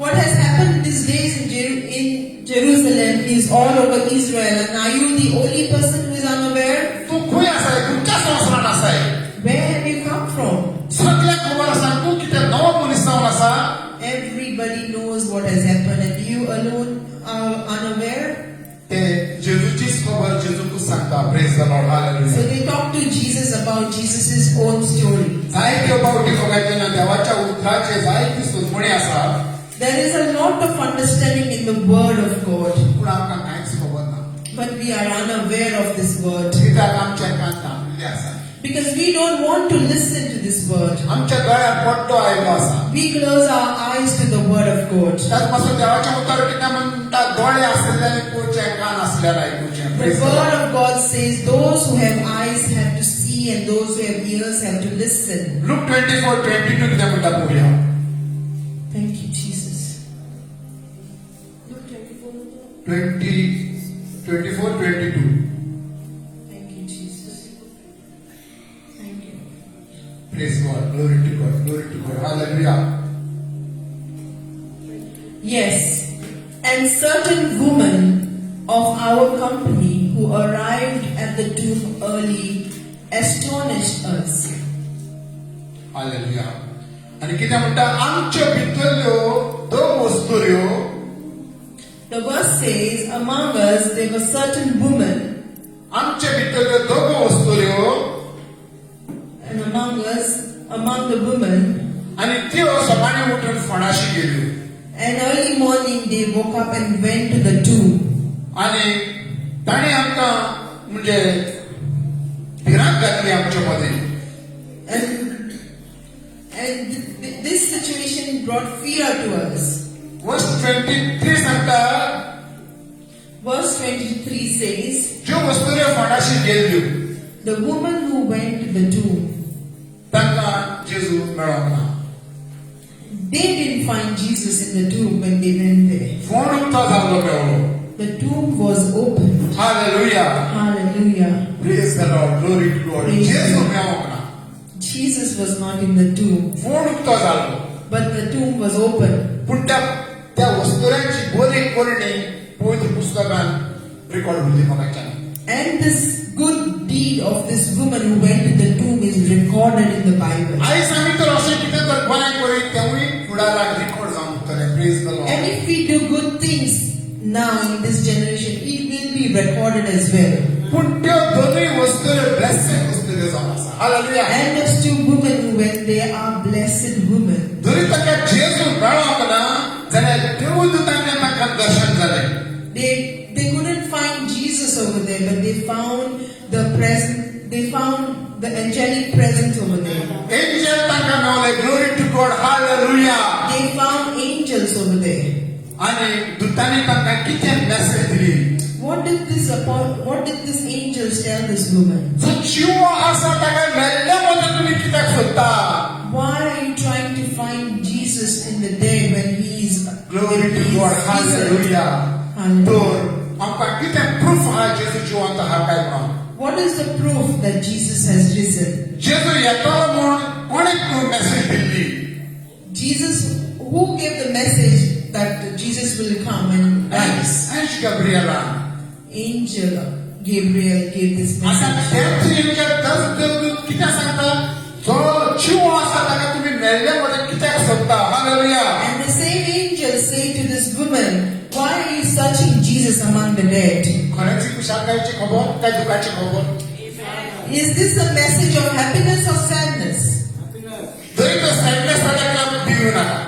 what has happened these days in Jerusalem is all over Israel, and are you the only person who is unaware? तूं खंय आसाय खंयच्या संवसारान आसाय Where have you come from? सगळ्यांक खबर आसा तूं कितें नवो मनीस जावन आसा Everybody knows what has happened, and you alone are unaware. ते जेजूचीच खबर जेजूकूच सांगता praise the Lord So hallelujah they talk to Jesus about Jesus' own story. जायत्यो फावटी बघायचे देवाच्या उद्धाराचे जायती सुचमणी आसा There is a lot of understanding in the Word of God, पूण आमकां कांयच खबर ना but we are unaware of this Word कित्याक आमच्या कान धांपलेले आसा because we don't want to listen to this Word. आमच्या गळ्यात पड्डो आयलो आसा We close our eyes to the Word of God. त्याच पासून देवाच्या उतर कितें म्हणटा दोळे आसलेले आयकुचे कान आसलेले आयकुचे The Praise the Word Lord. of God says those who have eyes have to see and those who have ears have to listen. Luke 24:22 कितें म्हणटा पळोवया Thank you, Jesus. 24:22 Thank you, Jesus. Praise God. Glory to God. Glory to God. Hallelujah. Yes, and certain women of our company who arrived at the tomb early astonished us. Hallelujah. आणि कितें म्हणटा आमच्यो भितरल्यो दोन वस्तुऱ्यो The verse says, among us there were certain women, आमचे भितरल्यो दोन वस्तुऱ्यो and among us, among the women, आणि त्यो सकाळी उठून फणाशी गेल्यो and early morning they woke up and went to the tomb. आणि ताणी आमकां म्हणजे भिरांत घातली आमच्या मदीं And this situation brought fear to us. Verse 23 सांगता Verse 23 says, ज्यो वस्तुऱ्यो फणाशी गेल्यो the woman who went to the tomb, तांकां जेजू मेळोंक ना they didn't find Jesus in the tomb when they went there. Phone उक्तो जाल्लो मेळ्ळो The tomb was opened. Hallelujah Hallelujah. Praise the Lord glory to God Praise Jeju God. मेळोंक ना Jesus was not in the tomb, phone उक्तो जाल्लो but the tomb was open. पूण त्या वस्तुऱ्यांची बरी कोरणी पवित्र पुस्तकान रेकॉर्ड उरली म्हाका And this good deed of this woman who went to the tomb is recorded in the Bible. आयज आमी तर अशें कितें तर गोंय करीत तेवूय फुडाराक रेकॉर्ड जावन उरतलें praise the Lord And if we do good things now in this generation, it will be recorded as well. पूण त्यो दोनूय वस्तुऱ्यो ब्लेसेड वस्तुऱ्यो जावन आसा hallelujah And those two women who went there are blessed women. जरी ताका जेजू मेळोंक ना जाल्यार देवदूतांनी ताका दर्शन जालें They couldn't find Jesus over there, but they found the present. They found the angelic presence over there. Angel ताका मेळ्ळे glory to God hallelujah They found angels over there. आनी दुतांनी ताका कितें मेसेज दिली What did this angels tell this woman? जो जीव आसा ताका मेल्ले मध्ये तुमी कित्याक सोदता Why are you trying to find Jesus in the dead when he is glory to God hallelujah तर आमकां कितें प्रूफ आहा जेजू जिवंत आहा काय म्हणून What is the proof that Jesus has risen? जेजू येतलो म्हूण कोणें message Delhi Jesus, who gave the message that Jesus will come and rise? एंज गब्रिएला Angel Gabriel gave this आता message. तेच एंजल दस देवदूत कितें सांगता जो जीव आसा ताका तुमी मेल्ले मध्ये कित्याक सोदता hallelujah And the same angel say to this woman, why are you searching Jesus among the dead? खऱ्याची कुशालकायेची खबर काय दुखाची खबर Is this a message of happiness or sadness? जरी तो सॅडनेस जाल्यार आमी भिवू नाका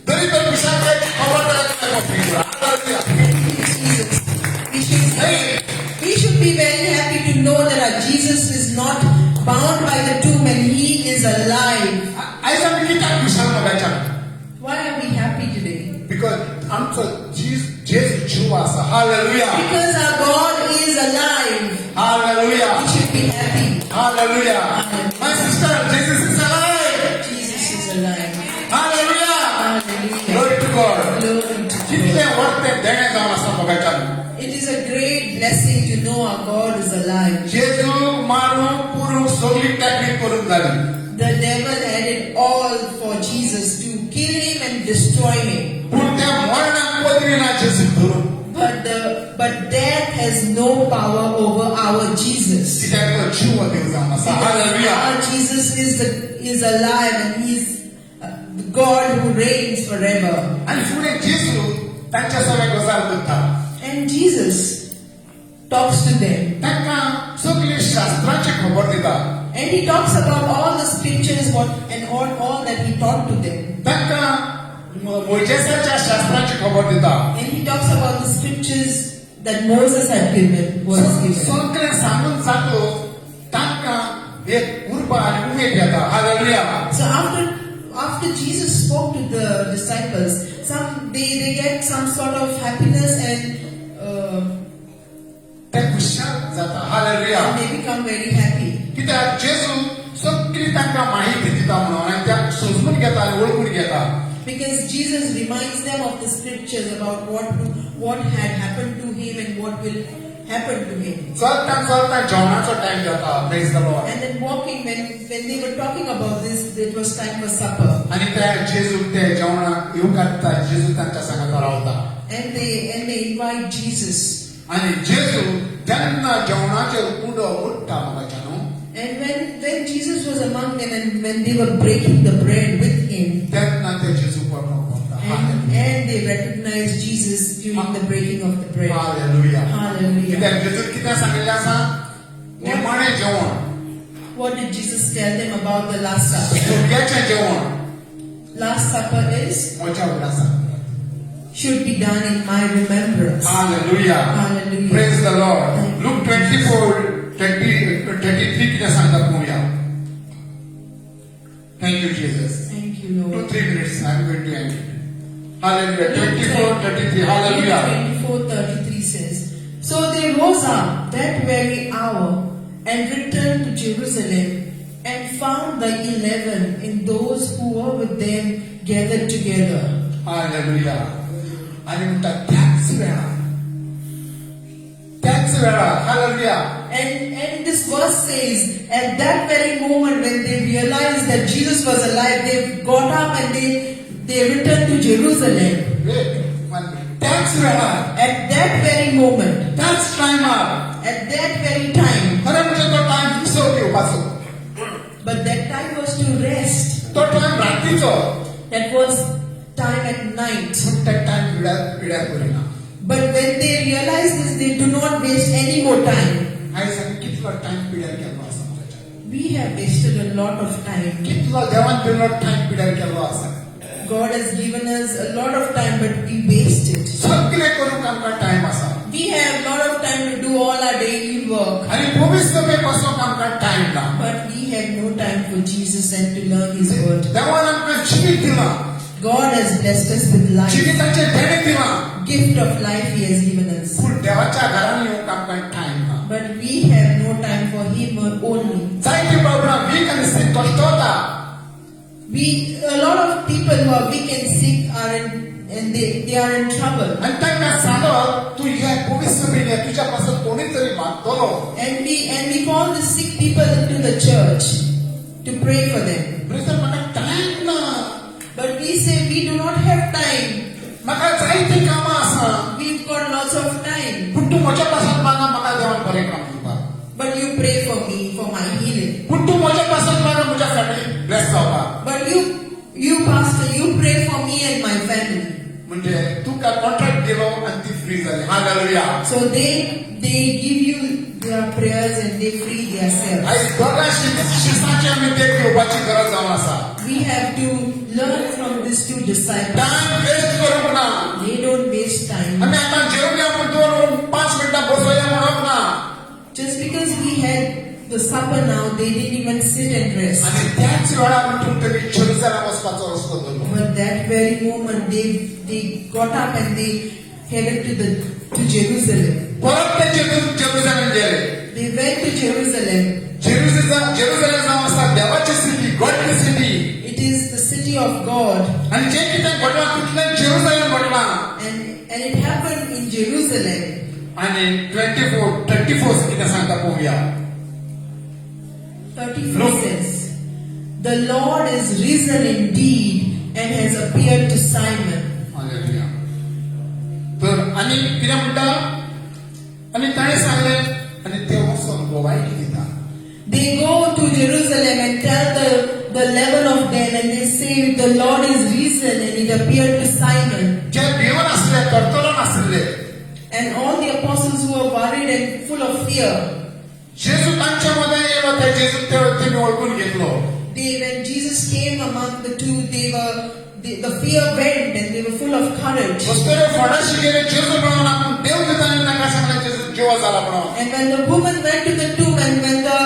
जरी तो कुशालकायेची खबर जाल्यार आमी भिवू hallelujah Jesus. We should be very happy to know that our Jesus is not bound by the tomb and he is alive. आयज आमी कित्याक Kushal मागायच्या Why are we happy today? Because आमचो जेजू जीव आसा hallelujah Because our God is alive. Hallelujah We should be happy. Hallelujah my sister Jesus is alive Jesus is alive. Hallelujah Hallelujah. Glory to God Glory to God. कितले वर्ते देणे जावन आसा मोगाच्यान It is a great blessing to know our God is alive. जेजू मारून पुरू सगळी technique करून जाली The devil had it all for Jesus to kill him and destroy him. पूण त्या मरणाक पदरी ना जेजू धरून But death has no power over our Jesus. कित्याक तो जीव देव जावन आसा hallelujah Our Jesus is alive and he is the God who reigns forever. आनी फुडें जेजू तांच्या सगळ्या गजाल करता And Jesus talks to them. तांकां सगळी शास्त्राची खबर दिता And he talks about all the scriptures and all that he taught to them. तांकां मोजेसाच्या शास्त्राची खबर दिता And he talks about the scriptures that Moses had was given. सगळें सांगून जातो तांकां एक उर्बा आनी उमेद येता hallelujah So after Jesus spoke to the disciples, they get some sort of happiness and ते खुशाल जाता hallelujah they become very happy. कित्याक जेजू सगळी तांकां माहिती दिता म्हणून आनी त्या समजून घेता आनी वळखून घेता Because Jesus reminds them of the scriptures about what had happened to him and what will happened to him. चलता जेवणाचो टाइम जाता. Praise the Lord. And then walking, when they were talking about this, it was time for supper. आणि त्या जेजू ते जेवणाक येऊ घालता. जेजू तांच्या संगत रावता. And they invite Jesus. आणि जेजू त्यांना जेवणाचेर उडो उडटा म्हाका न्हू. And when Jesus was among them and when they were breaking the bread with him, तेन्ना ते जेजू पळोवंक वता. and they recognized Jesus during the breaking of the bread. Hallelujah. Hallelujah. कित्याक जेजू कितें सांगिल्लें आसा? निमाणें जेवण. What did Jesus tell them about the Last Supper? भुरग्याचें जेवण Last Supper म्हज्या उगडासा. should be done in my remembrance. Hallelujah. Hallelujah. Praise the Lord. Thank you. Luke 24:33 कितें सांगता पळोवया. Thank you, Jesus. Thank you, Lord. 2-3 minutes. I'm going to end it. Hallelujah. 24:33. Hallelujah. 24:33 says, So they rose up that very hour and returned to Jerusalem and found the 11 and those who were with them gathered together. Hallelujah. आणि म्हणटा त्याच वेळा. Hallelujah. And this verse says, at that very moment when they realized that Jesus was alive, they got up and they returned to Jerusalem. त्याच वेळा. At that very moment, त्याच टायमार. at that very time, खरं म्हणजे तो time विसर घेवपाचो. but that time was to rest. तो टाइम रात्रीचो. That was time at night. पूण त्या टाइम पिड्यार करिना. But when they realized this, they do not waste any more time. आयज आमी कितलो टाइम पिड्यार केल्लो आसा म्हज्या. We have wasted a lot of time. कितलो देवान दिल्लो टाइम पिड्यार केल्लो आसा. God has given us a lot of time, but we waste it. सगळें करूंक आमकां टाइम आसा. We have a lot of time to do all our daily work, आनी भविष्य पासून आमकां टाइम ना. but we have no time for Jesus and to learn His word. देवान आमकां जिवीत दिलां. God has blessed us with life. जिविताचें देणें दिलां. Gift of life He has given us. पूण देवाच्या घरान येवंक आमकां टाइम ना. But we have no time for Him only. जायती प्रॉब्लेम वीक आनी seek कश्टोता. A lot of people who are weak and sick are they are in trouble. आनी तांकां सांगप तूं हे भविष्य पिढी तुज्या पासून कोणी तरी मागतलो. And we call the sick people into the church to pray for them. Brother म्हाका टाइम ना. But we say we do not have time. म्हाका जायती कामां आसा. We've got lots of time. पूण तूं म्हज्या पासून मागा म्हाका देवान बरें काम दिवपाक. But you pray for me for my healing. पूण तूं म्हज्या पासून मागा म्हज्या फॅमिली ब्लेस जावपाक. But you pastor, you pray for me and my family. म्हणजे तुका कॉन्ट्रॅक्ट दिलो आनी ती फ्री जाली. Hallelujah. So they give you their prayers and they free themselves. आयज दोगां शिष्याची आमी देख घेवपाची गरज जावन आसा. We have to learn from these two disciples. Time waste करूंक ना. They don't waste time. आमी आतां जेवया म्हूण 2-5 मिनटां बसोया म्हणप ना. Just because we had the supper now, they didn't even sit and rest. आनी त्याच वेळार म्हण तरी जेरुसलेम वचपाचो रस्तो धरलो. But that very moment, they got up and they headed to Jerusalem. परत ते जेरुसलेम गेले. They went to Jerusalem. Jerusalem जावन आसा देवाची city, godly city. It is the city of God, आनी जे कितें घडलां तितलें जेरुसलेम घडलां. and it happened in Jerusalem. आनी 34 कितें सांगता पळोवया. 34 says, The Lord is risen indeed and has appeared to Simon. Hallelujah. तर आनी कितें म्हणटा आनी ताणें सांगलें आनी ते वचून गोवायटी दिता. They go to Jerusalem and tell the level of them, and they say, The Lord is risen and it appeared to Simon. जे भिवन आसले तरतलो नासले. And all the apostles who were worried and full of fear, जेजू तांच्या मध्ये yellow ते जेजू तेणी ओळखून घेतलो. when Jesus came among the two, the fear went and they were full of courage. वस्तुरे फडाशी गेले जेजू म्हणून आपण देव दितानी तांकां सांगलें जेजू जिवा जाला म्हणून. And when the woman went to the tomb and when the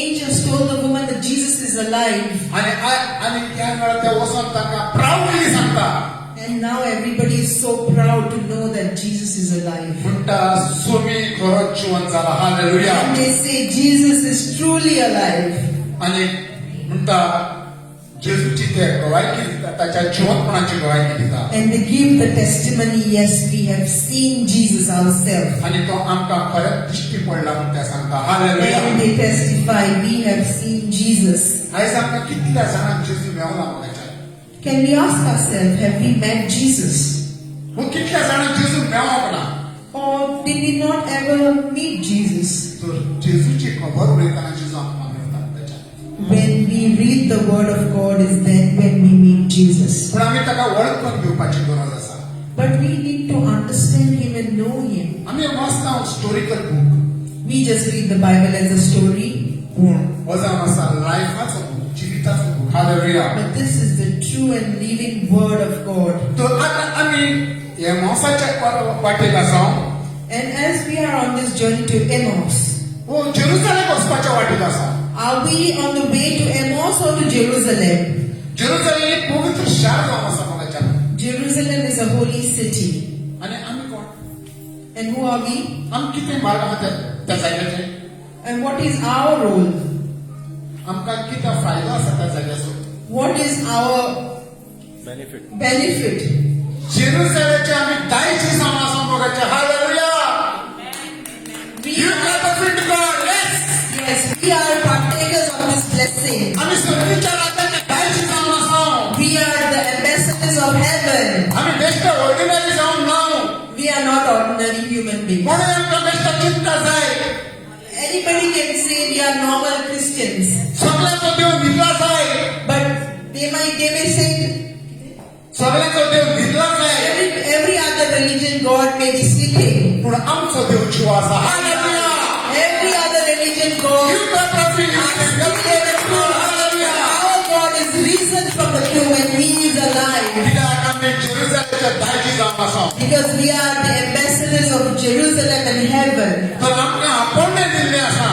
angels told the woman that Jesus is alive, आनी त्या वेळार ते वचून तांकां प्राउडली सांगता. and now everybody is so proud to know that Jesus is alive. म्हणटा सोमी खरोच जिवन जाला. Hallelujah. And they say Jesus is truly alive. आनी म्हणटा जेजूची ते गवायकी दिता ताच्या जिवंतपणाची गवायकी दिता And they give the testimony, yes, we have seen Jesus ourselves. आणि तो आमकां खरेंच दिश्टी पडला म्हणून ते सांगता hallelujah And they testify, we have seen Jesus. आयज आमकां कितल्या जाणांक जेजू मेवला म्हणायचे Can we ask ourselves, have we met Jesus? मग कितल्या जाणांक जेजू मेवप ना Or did we not ever meet Jesus? तर जेजूची खबर उलयतना जेजू आमकां मेवता ताच्या When we read the word of God is then when we meet Jesus. पूण आमी ताका वळखून घेवपाची गरज आसा But we need to understand Him and know Him. आमी वाचता historical book We just read the Bible as a story, पूण हो जावन आसा लायफाचो बुक जिविताचो book hallelujah but this is the true and living word of God. तर आतां आमी हे मोसाच्या वाटेक आसा And as we are on this journey to Emmaus, हो जेरुसलेम वचपाच्या वाटेक आसा are we on the way to Emmaus or to Jerusalem? Jerusalem एक पवित्र शार जावन आसा म्हाका Jerusalem is a holy city. आनी आमी कोण And who are we? आमी कितें मार्ग आहा त्या जाग्याचेर And what is our role? आमकां कितें फायदो आसा त्या जाग्याचो What is our benefit? जेरुसलेमचे आमी दायची जावन आसा मोगाचे hallelujah We you are, got the freed God yes yes, we are partakers of this blessing. आमी स्वर्गीच्या राज्याचे दायची जावन आसा We are the ambassadors of heaven. आमी बेश्टे ऑर्डिनरी जावन ना We are not ordinary human beings. म्हणून आमकां बेश्टे चिंता जाय Anybody can say we are normal Christians, सगळ्यांचो देव न्हिदला जाय but they may say सगळ्यांचो देव न्हिदला जाय every other religion God may be sleeping. पूण आमचो देव जिवो आसा hallelujah Every other religion God. You got the freed hallelujah Our God is risen from the tomb and He is alive. कित्याक आमी जेरुसलेमचे दायची जावन आसा Because we are the ambassadors of Jerusalem and heaven. तर आमकां अपॉइंटमेंट दिल्लें आसा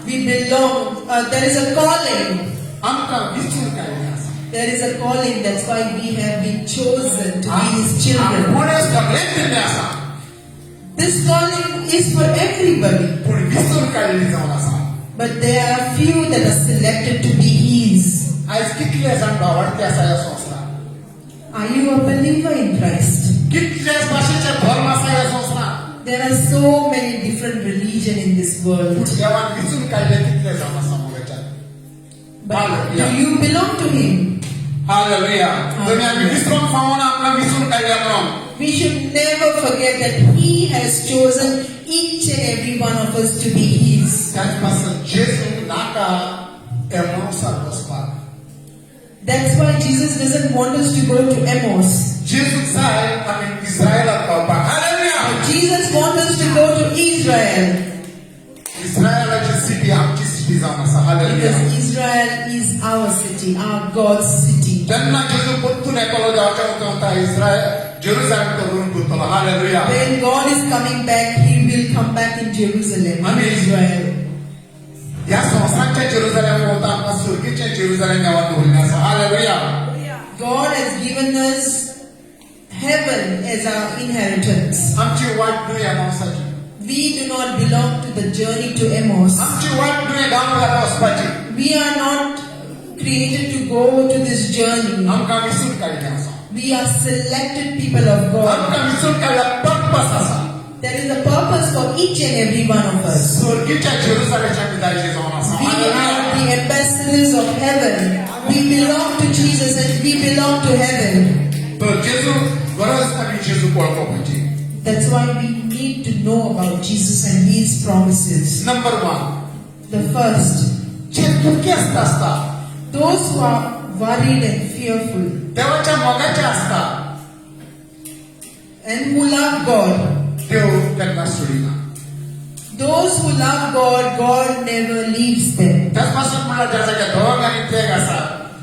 We belong, there is a calling. आमकां विचून काडलें आसा There is a calling, that's why we have been chosen to be His children. कोणे सगळ्यांक दिल्लें आसा This calling is for everybody. पूण विचून काडलेली जावन आसा But there are few that are selected to be His. आयज कितले जाण भावार्थी आसा ह्या संवसारांत Are you a believer in Christ? कितले भाशेचे धर्म आसा ह्या संवसारांत There are so many different religions in this पूण world. देवान विचून काडले कितले जाण आसा मोगाच्यान But do you belong to Him? Hallelujah तुमी आमी विसरूंक फावना आपणाक विचून काडल्या म्हणून We should never forget that He has chosen each and every one of us to be His. त्याच पासून जेजू नाका एमावसाक वचपाक That's why Jesus doesn't want us to go to Emmaus. जेजू जाय आमी इस्रायलाक पावपाक hallelujah Jesus wants us to go to Israel. इस्रायलाची city आमची सिटी जावन आसा hallelujah Because Israel is our city, our God's city. जेन्ना जेजू परतून येतलो देवाच्या मुखार इस्रायल जेरुसलेम करून करतलो hallelujah When God is coming back, He will come back in Jerusalem, in Amen. Israel. ह्या संवसाराच्या जेरुसलेम वता आमकां स्वर्गीचे जेरुसलेम देवान दवरलें आसा hallelujah God has given us heaven as our inheritance. आमची वाट न्हय एमावसाची We do not belong to the journey to Emmaus. आमची वाट न्हय गांवांत वचपाची We are not created to go to this journey. आमकां विसरून काडलें आसा We are selected people of God. आमकां विसरून काडल्या पर्पस आसा There is a purpose for each and every one of us. स्वर्गीच्या जेरुसलेमच्या पिताची जावन आसा We hallelujah are the ambassadors of heaven. We belong to Jesus and we belong to heaven. तर जेजू गरज आमी जेजू पळोवपाची That's why we need to know about Jesus and His promises. Number 1 The first, जे दुख्यास्त आसता those who are worried and fearful देवाच्या मोगाचे आसता and who love God. देव केन्ना सोडिना Those who love God, God never leaves them. त्याच पासून म्हणल्यार ज्या जाग्यार दोग आनी तेग आसा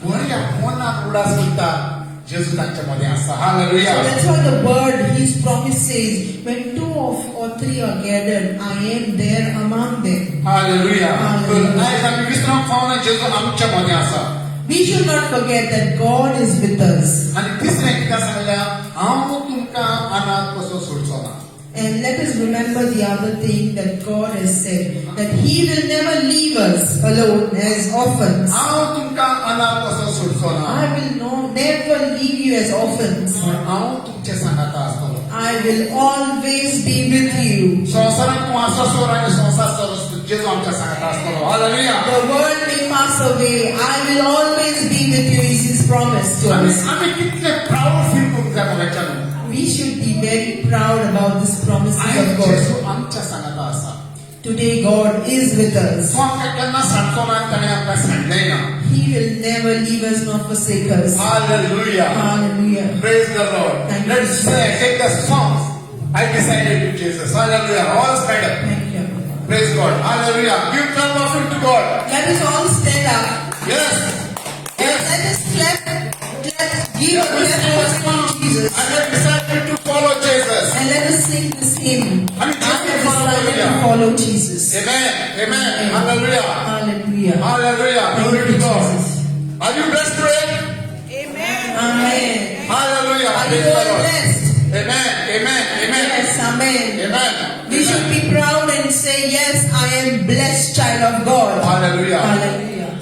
बऱ्या मनाक उडास उरता जेजू तांच्या मध्ये आसा hallelujah So that's why the word, His promise says, when two or three are gathered, I am there among them. Hallelujah Hallelujah. तर आयज आमी विसरूंक फावना जेजू आमच्या मध्ये आसा We should not forget that God is with us. आनी तिसरें कितें सांगल्या हांव तुमकां अनाथ कसो सोडचो ना And let us remember the other thing that God has said, that He will never leave us alone as orphans. हांव तुमकां अनाथ कसो सोडचो ना I will never leave you as orphans. हांव तुमचे सांगाता आसतलो I will always be with you. संवसारांत तूं आसोसोर आनी संवसार चलोस जेजू आमच्या सांगाता आसतलो hallelujah The world may pass away. I will always be with you is His promise to us. आमी कितले प्राउड फील करूंक जाय हाच्यान We should be very proud about this promises आयज of God. जेजू आमच्या सांगाता आसा Today God is with us. तूं आमकां केन्ना सांडचो ना आनी ताणें आमकां सांडलें ना He will never leave us nor forsake us. Hallelujah. Hallelujah. Praise the Lord. Thank you. Let's take the songs. I decided to Jesus. Hallelujah. All stand up. Thank you. Praise God. Hallelujah. Give clap offering to God. Let us all stand up. Yes. Yes. Let us clap. Give a clap offering to Jesus. I have decided to follow Jesus. And let us sing this hymn. I have decided to follow Jesus. Amen. Amen. Hallelujah. Hallelujah. Hallelujah. Thank Glory you, to God. Jesus. Are you blessed today? Amen. Hallelujah. Are you Praise the all Lord. blessed? Amen. Amen. Amen. Yes, amen. Amen. We should be proud and say, yes, I am blessed child of God. Hallelujah. Hallelujah.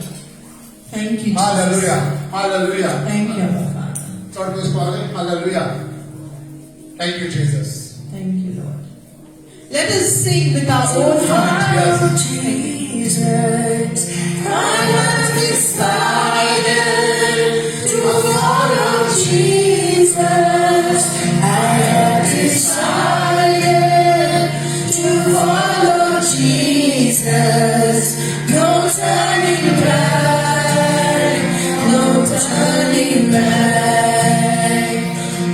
Thank you, Jesus. Hallelujah. Hallelujah. Thank you, Abba Father. God was calling. Hallelujah. Thank you, Jesus. Thank you, Lord. Let us sing with our own heart. Yes. Jesus, I have decided to follow Jesus. I have decided to follow Jesus. No turning back, no turning back.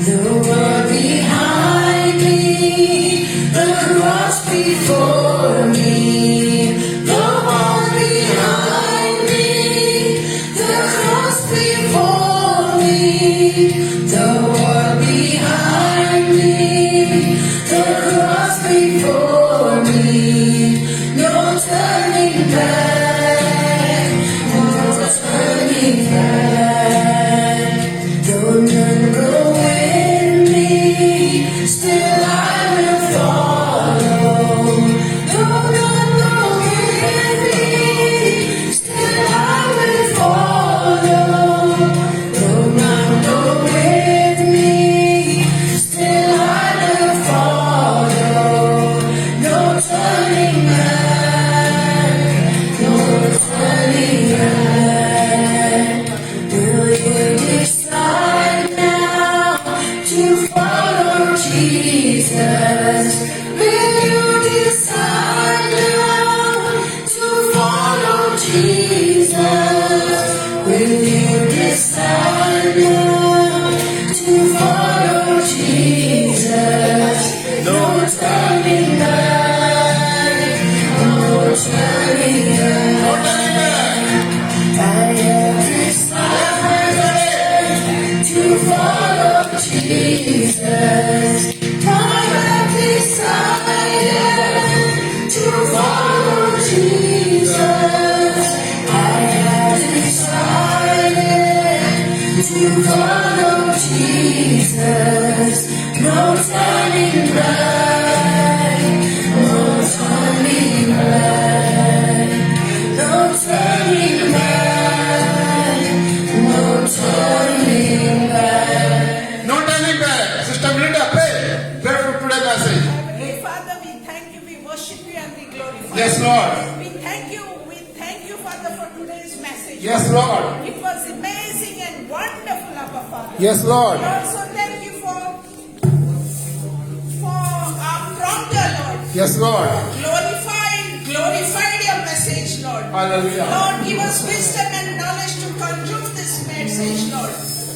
The world behind me, the cross before me. The world behind me, the cross before me. The world behind me, the cross before me. No turning back, no turning back. Though none go with me, still I will follow. Though none go with me, still I will follow. Though none go with me, still I will follow. No turning back, no turning back. Will you decide now to follow Jesus? Will you decide now to follow Jesus? Will you decide now to follow Jesus? No turning back, no turning back. I have decided to follow Jesus. I have decided to follow Jesus. I have decided to follow Jesus. No turning back, no turning back. No turning back, no turning back. No turning back. Sister Melinda, pray. Pray for today's message. Heavenly Father, we thank you, we worship you, and we glorify Yes, you. Lord. We thank you, Father, for today's message. Yes, Lord. It was amazing and wonderful, Abba Father. Yes, Lord. We also thank you for our prompter, Lord. Yes, Lord. Glorified your message, Lord. Hallelujah. Lord, give us wisdom and knowledge to control this message, Lord.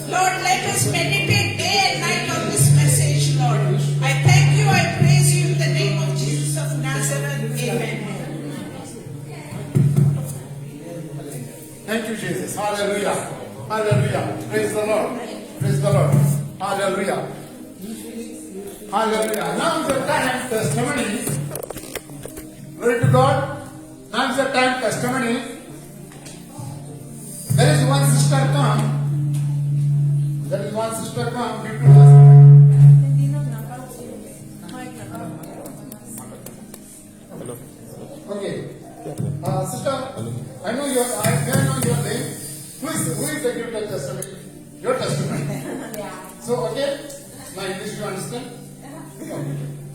Lord, let us meditate day and night on this message, Lord. I thank you, I praise you in the name of Jesus of Nazareth. Amen. Thank you, Jesus. Hallelujah. Hallelujah. Praise the Lord. Praise the Lord. Hallelujah. Hallelujah. Now is the time testimony. Glory to God. Now is the time testimony. There is one sister come. Give to us. sister, I know your, may I know your name? Who is the gift of testimony? Your testimony. Yeah. So, okay, my English you understand?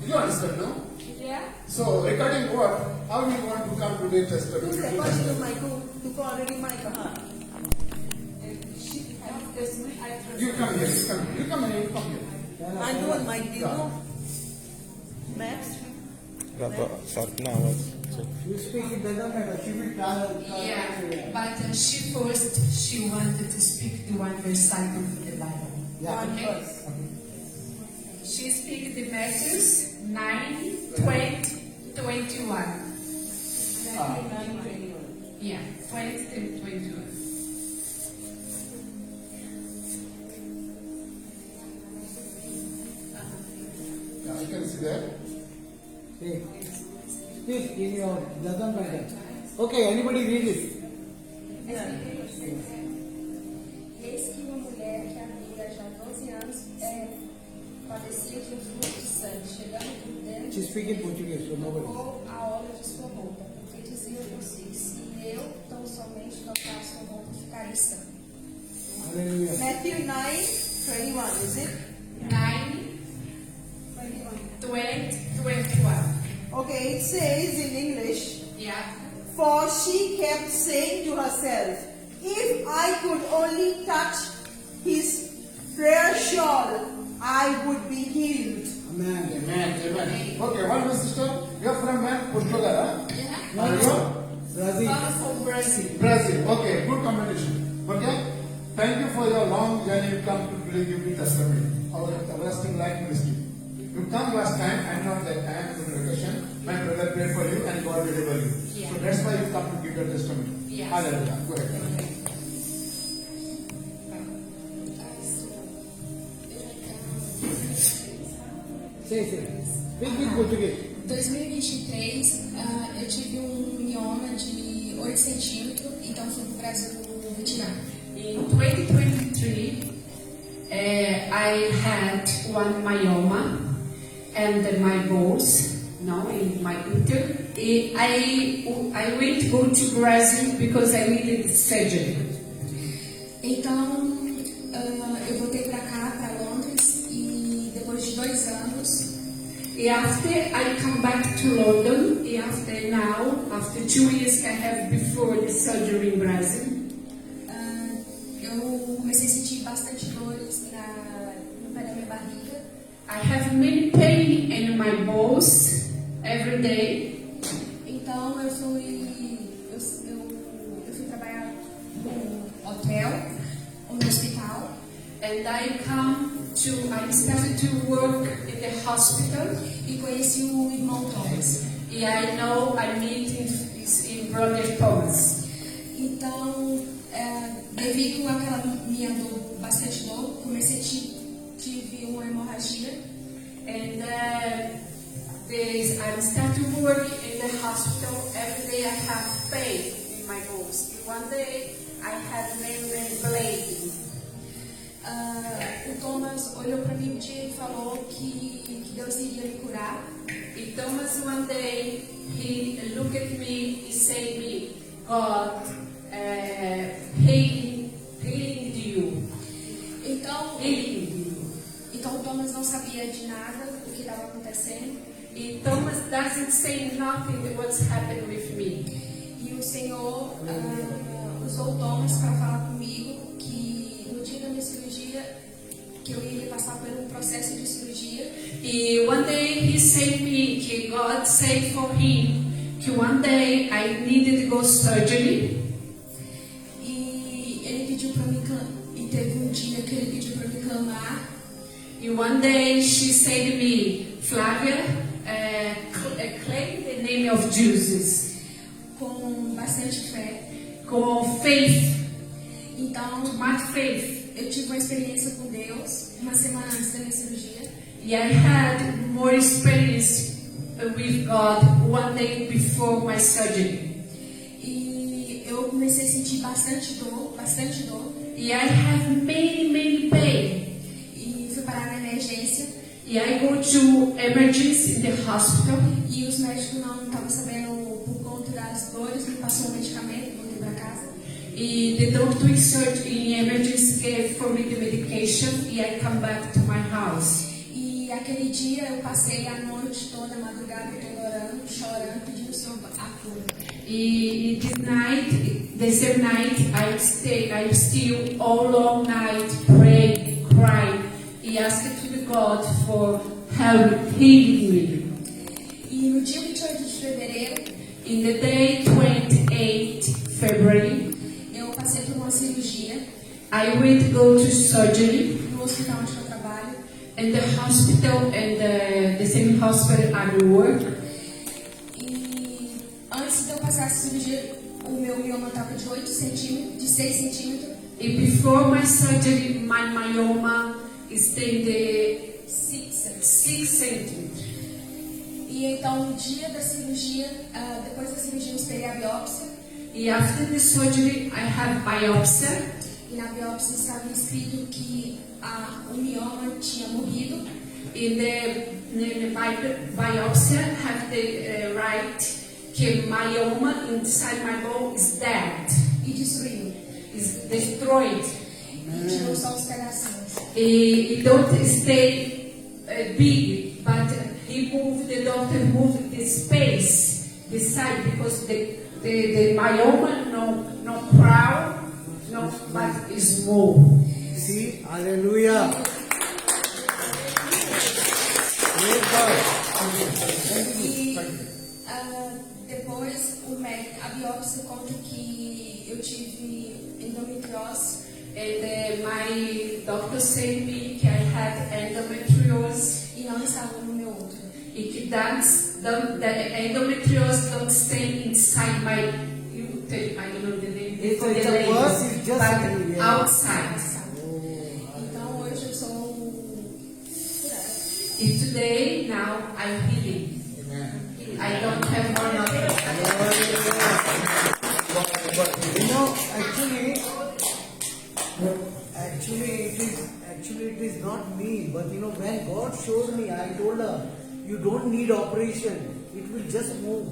You understand, no? Yeah. So, regarding what, how do you want to come today testimony? तुको already mic You come here, you come here. I know one mic, do you know? Max? Swapna was. You speak, it doesn't matter. She will try. Yeah. But she first, she wanted to speak the one recital of the Bible. Yeah. Okay. She speaks the Matthews 9, 20, 21. Yeah, 20 to 21. Yeah, I can see that. Speak in your, doesn't matter. Okay, anybody read it? Eis que uma mulher que havia já 12 anos padecia de um fluxo de sangue, chegando por dentro, She speak in Portuguese, so nobody. tocou a orla de sua roupa, porque dizia por si, se eu tão somente tocar a sua roupa, ficarei sã. Hallelujah. Matthew 9, 21, is it? 9, 20, 21. Okay, it says in English, Yeah. for she kept saying to herself, if I could only touch his prayer shawl, I would be healed. Amen. Amen. Okay, one more sister. You are from where? Portugal, huh? Yeah. Are you? Brazil. Come from Brazil. Brazil. Okay, good combination. Okay? Thank you for your long journey. You come to today give me testimony. Our everlasting life ministry. You come last time, I know that I am in vacation. My brother prayed for you and God deliver you. Yeah. So that's why you come to give your testimony. Yeah. Hallelujah. Go ahead. Say. Speak in Portuguese. 2023, eu tive mioma de 8 centímetros, então fui pro Brasil retirar. In 2023, I had one myoma and my balls, no, in my uterus. I went to go to Brazil because I needed surgery. Então, eu voltei pra cá, pra Londres, e depois de 2 anos, After I come back to London, after 2 years I have before the surgery in Brazil, eu comecei a sentir bastante dores no pé da minha barriga. I have many pain in my balls every day. Então, eu fui trabalhar no hotel, ou no hospital, And I started to work in the hospital. e conheci o irmão Thomas. Yeah, I know I meet in Brother Thomas. Então, devido àquela minha dor, bastante dor, tive uma hemorragia. And I start to work in the hospital. Every day I have pain in my balls. One day I had many bleeding. O Thomas olhou para mim um dia e falou que Deus iria me curar. And Thomas one day he looked at me, he said me, God healing you. Então, Healing you. então o Thomas não sabia de nada do que estava acontecendo. And Thomas doesn't say nothing what's happened with me. E o Senhor usou o Thomas para falar comigo que no dia da minha cirurgia, que eu iria passar por um processo de cirurgia. And one day he said me, God said for him, that one day I needed to go surgery. E ele pediu para mim e teve um dia que ele pediu para mim clamar. And one day she said to me, Flavia, claim the name of Jesus. Com bastante fé. Com faith, Então, much faith. eu tive uma experiência com Deus uma semana antes da minha cirurgia. I had more experience with God one day before my surgery. E eu comecei a sentir bastante dor. I have many pain. E fui parar na emergência. I go to emergency in the hospital. E os médicos não estavam sabendo por conta da das dores, me passou um medicamento, voltei para casa. The doctor insert in emergency gave for me the medication and I come back to my house. E aquele dia eu passei a noite toda, a madrugada toda orando, chorando, pedindo ao Senhor a cura. This night, the same night, I still all long night praying, crying. He asked to the God for help healing me. E no dia 28 de fevereiro, In the day 28 February, eu passei por uma cirurgia I went go to surgery no hospital onde eu trabalho. in the hospital and the same hospital I work. E antes de eu passar a cirurgia, o meu mioma estava de 8 centímetros, de 6 centímetros. And before my surgery, my myoma stayed the 6 centimeters. E então, no dia da cirurgia, depois da cirurgia, eu esperei a biópsia. And after the surgery, I have biopsy. E na biópsia estava escrito que o mioma tinha morrido. In the biopsy, have the right que myoma inside my bone is dead, E destruiu. is destroyed. E tirou só os pedacinhos. It don't stay big, but the doctor moved the space, the side, because the myoma no crowd, no, but is small. See, hallelujah. Praise God. E depois a biópsia conta que eu tive endometriose. And my doctor said me that I had endometriosis. E não estava no meu útero. The endometriosis don't stay inside my uterus. I don't know the name. It's for the a ladies, pus, it's just but in the- outside. Então hoje eu sou curada. And today, now I'm healing. I don't have more nothing. You know, actually it is not me, but you know, when God showed me, I told her, you don't need operation, it will just move.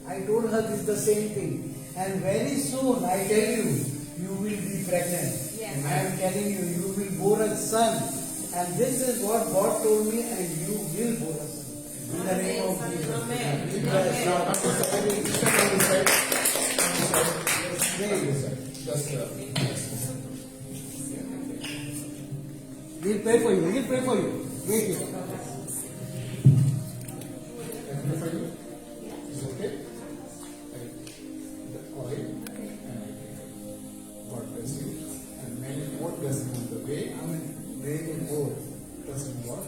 I told her this is the same thing. And very soon, I tell you, you will be pregnant. Yes. I am telling you, you will bore a son. And this is what God told me, and you will bore a son. In the name of Jesus. Yes. Now, after somebody, said, just We'll pray for you. We'll pray for you. Wait here. Can I pray for you? Is it okay? The oil and God bless you. And many more blessings on the way. I mean, very more. Trust in God.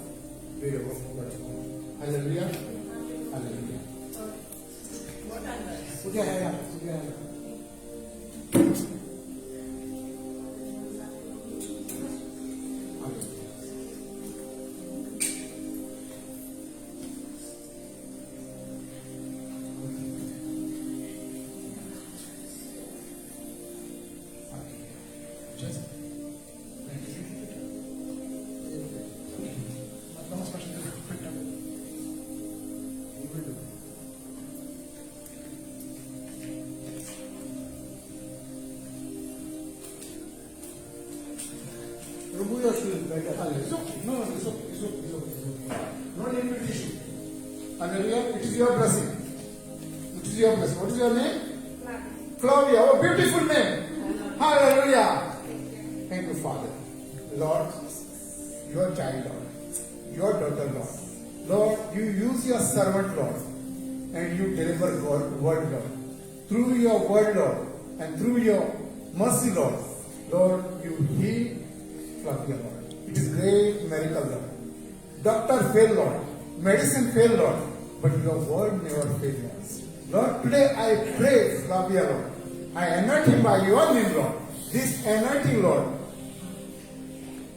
Very more. Hallelujah. Hallelujah. Put your hand up. Put your hand up. Remove your shoes better. It's okay. No, it's okay. It's okay. It's okay. It's okay. No need to tissue. Hallelujah. It is your blessing. It is your blessing. What is your name? Flavia. Oh, beautiful name. Hallelujah. Thank you, Father. Lord, your child, Lord. Your daughter, Lord. Lord, you use your servant, Lord. And you deliver God, word, Lord. Through your word, Lord. And through your mercy, Lord. Lord, you heal Flavia, Lord. It is great miracle, Lord. Doctor fail, Lord. Medicine fail, Lord. But your word never fails us. Lord, today I pray, Flavia, Lord. I anoint him by your name, Lord. This anointing, Lord,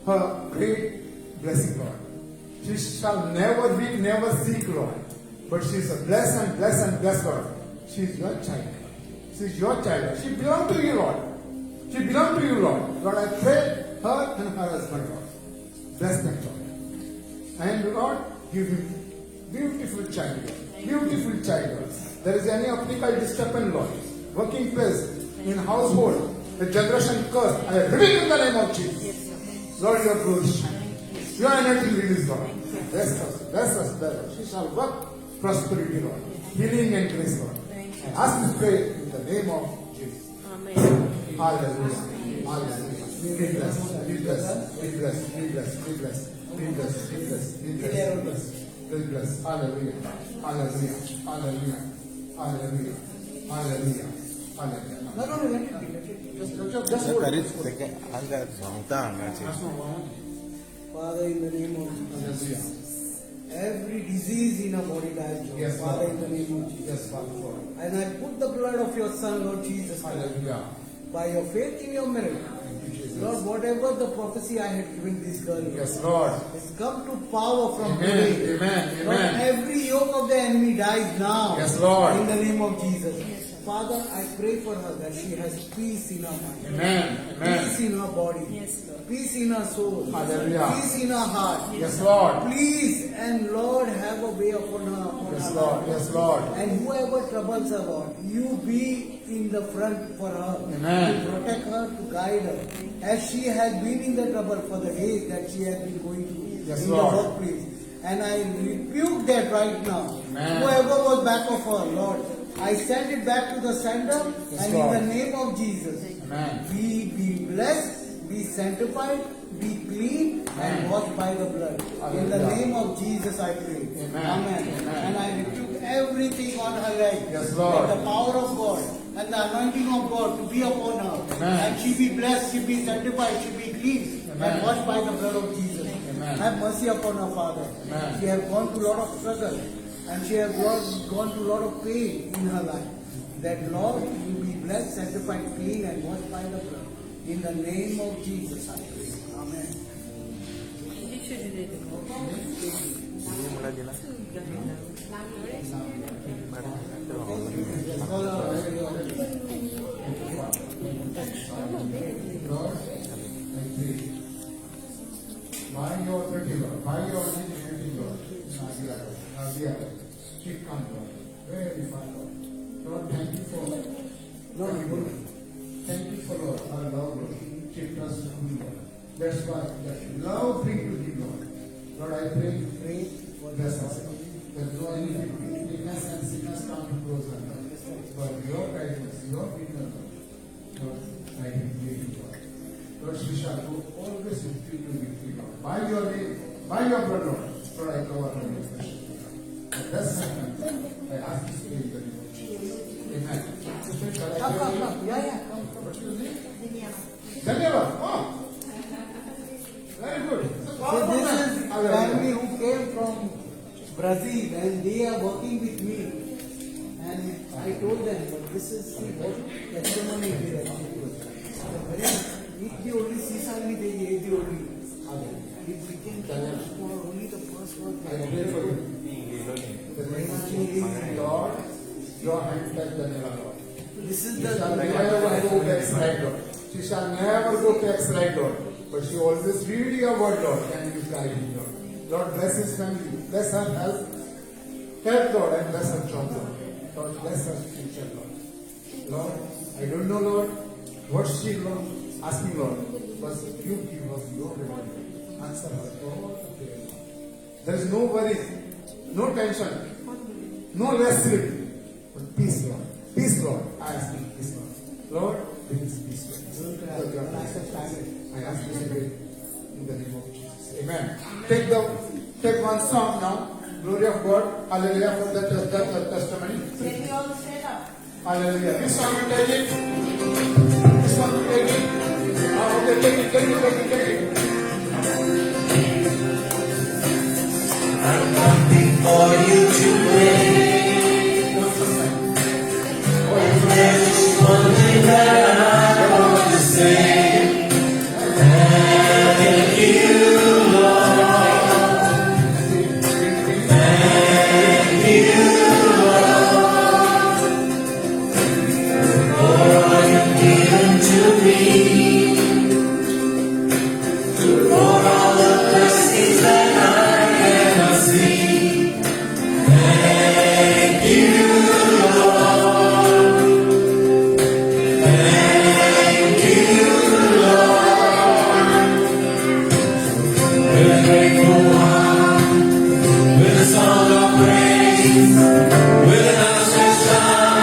her great blessing, Lord. She shall never weep, never seek, Lord. But she is a blessed and blessed and blessed, Lord. She is your child. She is your child, Lord. She belongs to you, Lord. She belongs to you, Lord. Lord, I pray her and her husband, Lord. Bless them, Lord. And Lord, give him beautiful child, Lord. Beautiful child, Lord. there is any optical disturbance, Lord, working place, in household, the generation curse, I rebuke in the name of Jesus. Lord, your glory shine. Your anointing release, Lord. Bless us, bless us, bless us. She shall work prosperity, Lord. Healing and grace, Lord. And ask this prayer in the name of Jesus. Hallelujah. Hallelujah. Be blessed, be blessed, be blessed, be blessed, be blessed, be blessed, be blessed, be blessed, be blessed, be blessed. Hallelujah. Hallelujah. Hallelujah. Hallelujah. Hallelujah. Hallelujah. No, let it be. Just hold કરી it. શકે આગળ ભણતા અમે છે Father, in the name of Jesus. Hallelujah. Every disease in our body dies, Lord. Yes, Father, Lord. in the name of Jesus. Yes, Father God. And I put the blood of your Son, Lord Jesus, Hallelujah. by your faith in your miracle. Thank you, Jesus. Lord, whatever the prophecy I had given this girl, Yes, Lord. it's come to power from Amen. today. Amen. Lord, Amen. every yoke of the enemy dies now. Yes, Lord. In the name of Jesus. Father, I pray for her that she has peace in her mind. Amen. Amen. Peace in her body. Peace in her soul. Hallelujah. Peace in her heart. Yes, Lord. Please and Lord, have a way upon her. Yes, Lord. Yes, Lord. And whoever troubles her, Lord, you be in the front for her. Amen. To protect her, to guide her. As she has been in the trouble for the days that she has been going through Yes, in Lord. the workplace. And I rebuke that right now. Amen. Whoever was back of her, Lord, I send it back to the sender. Yes, and Lord. in the name of Jesus, Amen. we be blessed, be sanctified, be clean, and Amen. washed by the blood. In the Hallelujah. name of Jesus, I pray. Amen. Amen. Amen. And I rebuke everything on her life. Yes, Lord. Let the power of God and the anointing of God to be upon her. Amen. And she be blessed, she be sanctified, she be clean, Amen. and washed by the blood of Jesus. Amen. Have mercy upon her, Father. Amen. She has gone through a lot of struggle, and she has gone through a lot of pain in her life. That Lord, you be blessed, sanctified, clean, and washed by the blood. In the name of Jesus, I pray. Amen. Lord, I pray. By your authority, Lord, by your anointing, Lord, Nadia, keep calm, Lord. Very fine, Lord. Lord, thank you for Lord, thank you for Lord, our love, Lord. Keep us in Lord. That's why that love bring to thee, Lord. Lord, I pray for bless us. That no any weakness and sickness come to close us. But your guidance, your freedom, Lord, I pray you, Lord. Lord, she shall go always with you to victory, Lord. By your name, by your blood, Lord, Lord, I cover her with precious blood. That's I ask this in the name of Jesus. Amen. Sister, shall I Come, pray come, for you? come. Yeah, come. What's your name? Daniela. Oh. Very good. It's a So powerful this man. is Hallelujah. family who came from Brazil, and they are working with me. And I told them, but this is what testimony it is actually. If the only season with the only. If we can for only the first one. I pray for you. The name of Jesus, Lord, your hand touch Daniela, Lord. This is She the shall never go backslide, Lord. She shall never go backslide, Lord. But she always read your word, Lord, and you guide him, Lord. Lord, bless his family. Bless her health. Health, Lord, and bless her job, Lord. Lord, bless her future, Lord. Lord, I don't know, Lord, what she, Lord, asking, Lord. But you give us your reward. Answer her all the prayer, Lord. There is no worry, no tension, no less sleep, but peace, Lord. Peace, Lord. I ask you, peace, Lord. Lord, give us peace, Lord. Lord, your peace. I ask you today in the name of Jesus. Amen. Take one song now. Glory of God. Hallelujah for the testimony. Can we all stand up? Hallelujah. This one will take it. This one will take it. Okay, take it. For you to pray. There's one thing that I want to say. Thank you, Lord. Thank you, Lord, for all you've given to me. With an outstretched arm,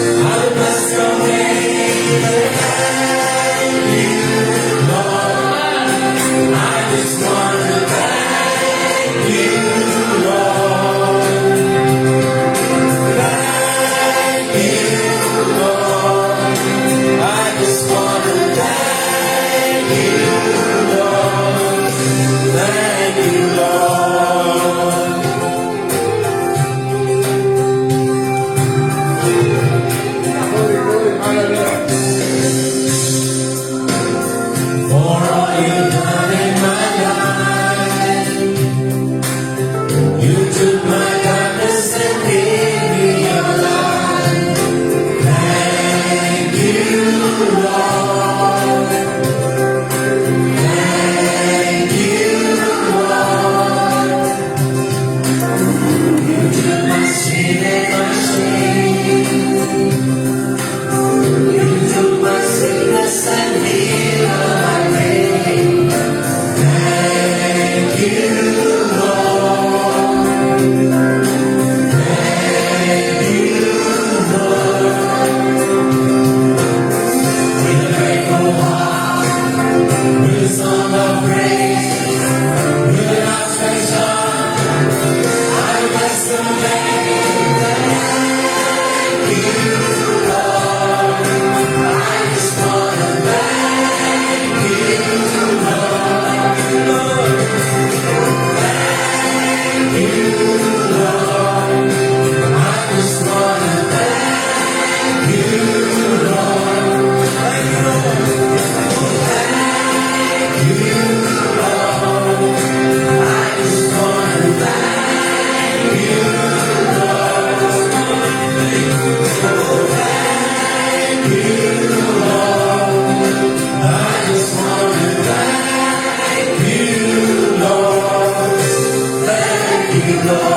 I will bless your name. Thank you, Lord. I just want to thank you, Lord. Thank you, Lord. I just want to thank you, Lord. Thank you, Lord. Glory, glory, hallelujah. For all you've done in my life, you took my darkness and gave me your light. Thank you, Lord. Thank you, Lord. You took my sin and my shame. You took my sickness and healed my pain. Thank you, Lord. Thank you, Lord. With a grateful heart, with a song of praise, with an outstretched arm, I bless the name. Thank you, Lord. I just wanna thank you, Lord. Thank you, Lord. I just wanna thank you, Lord. Thank you, Lord. Thank you, Lord. I just wanna thank you, Lord. Thank you, Lord. I just wanna thank you, Lord. Thank you, Lord.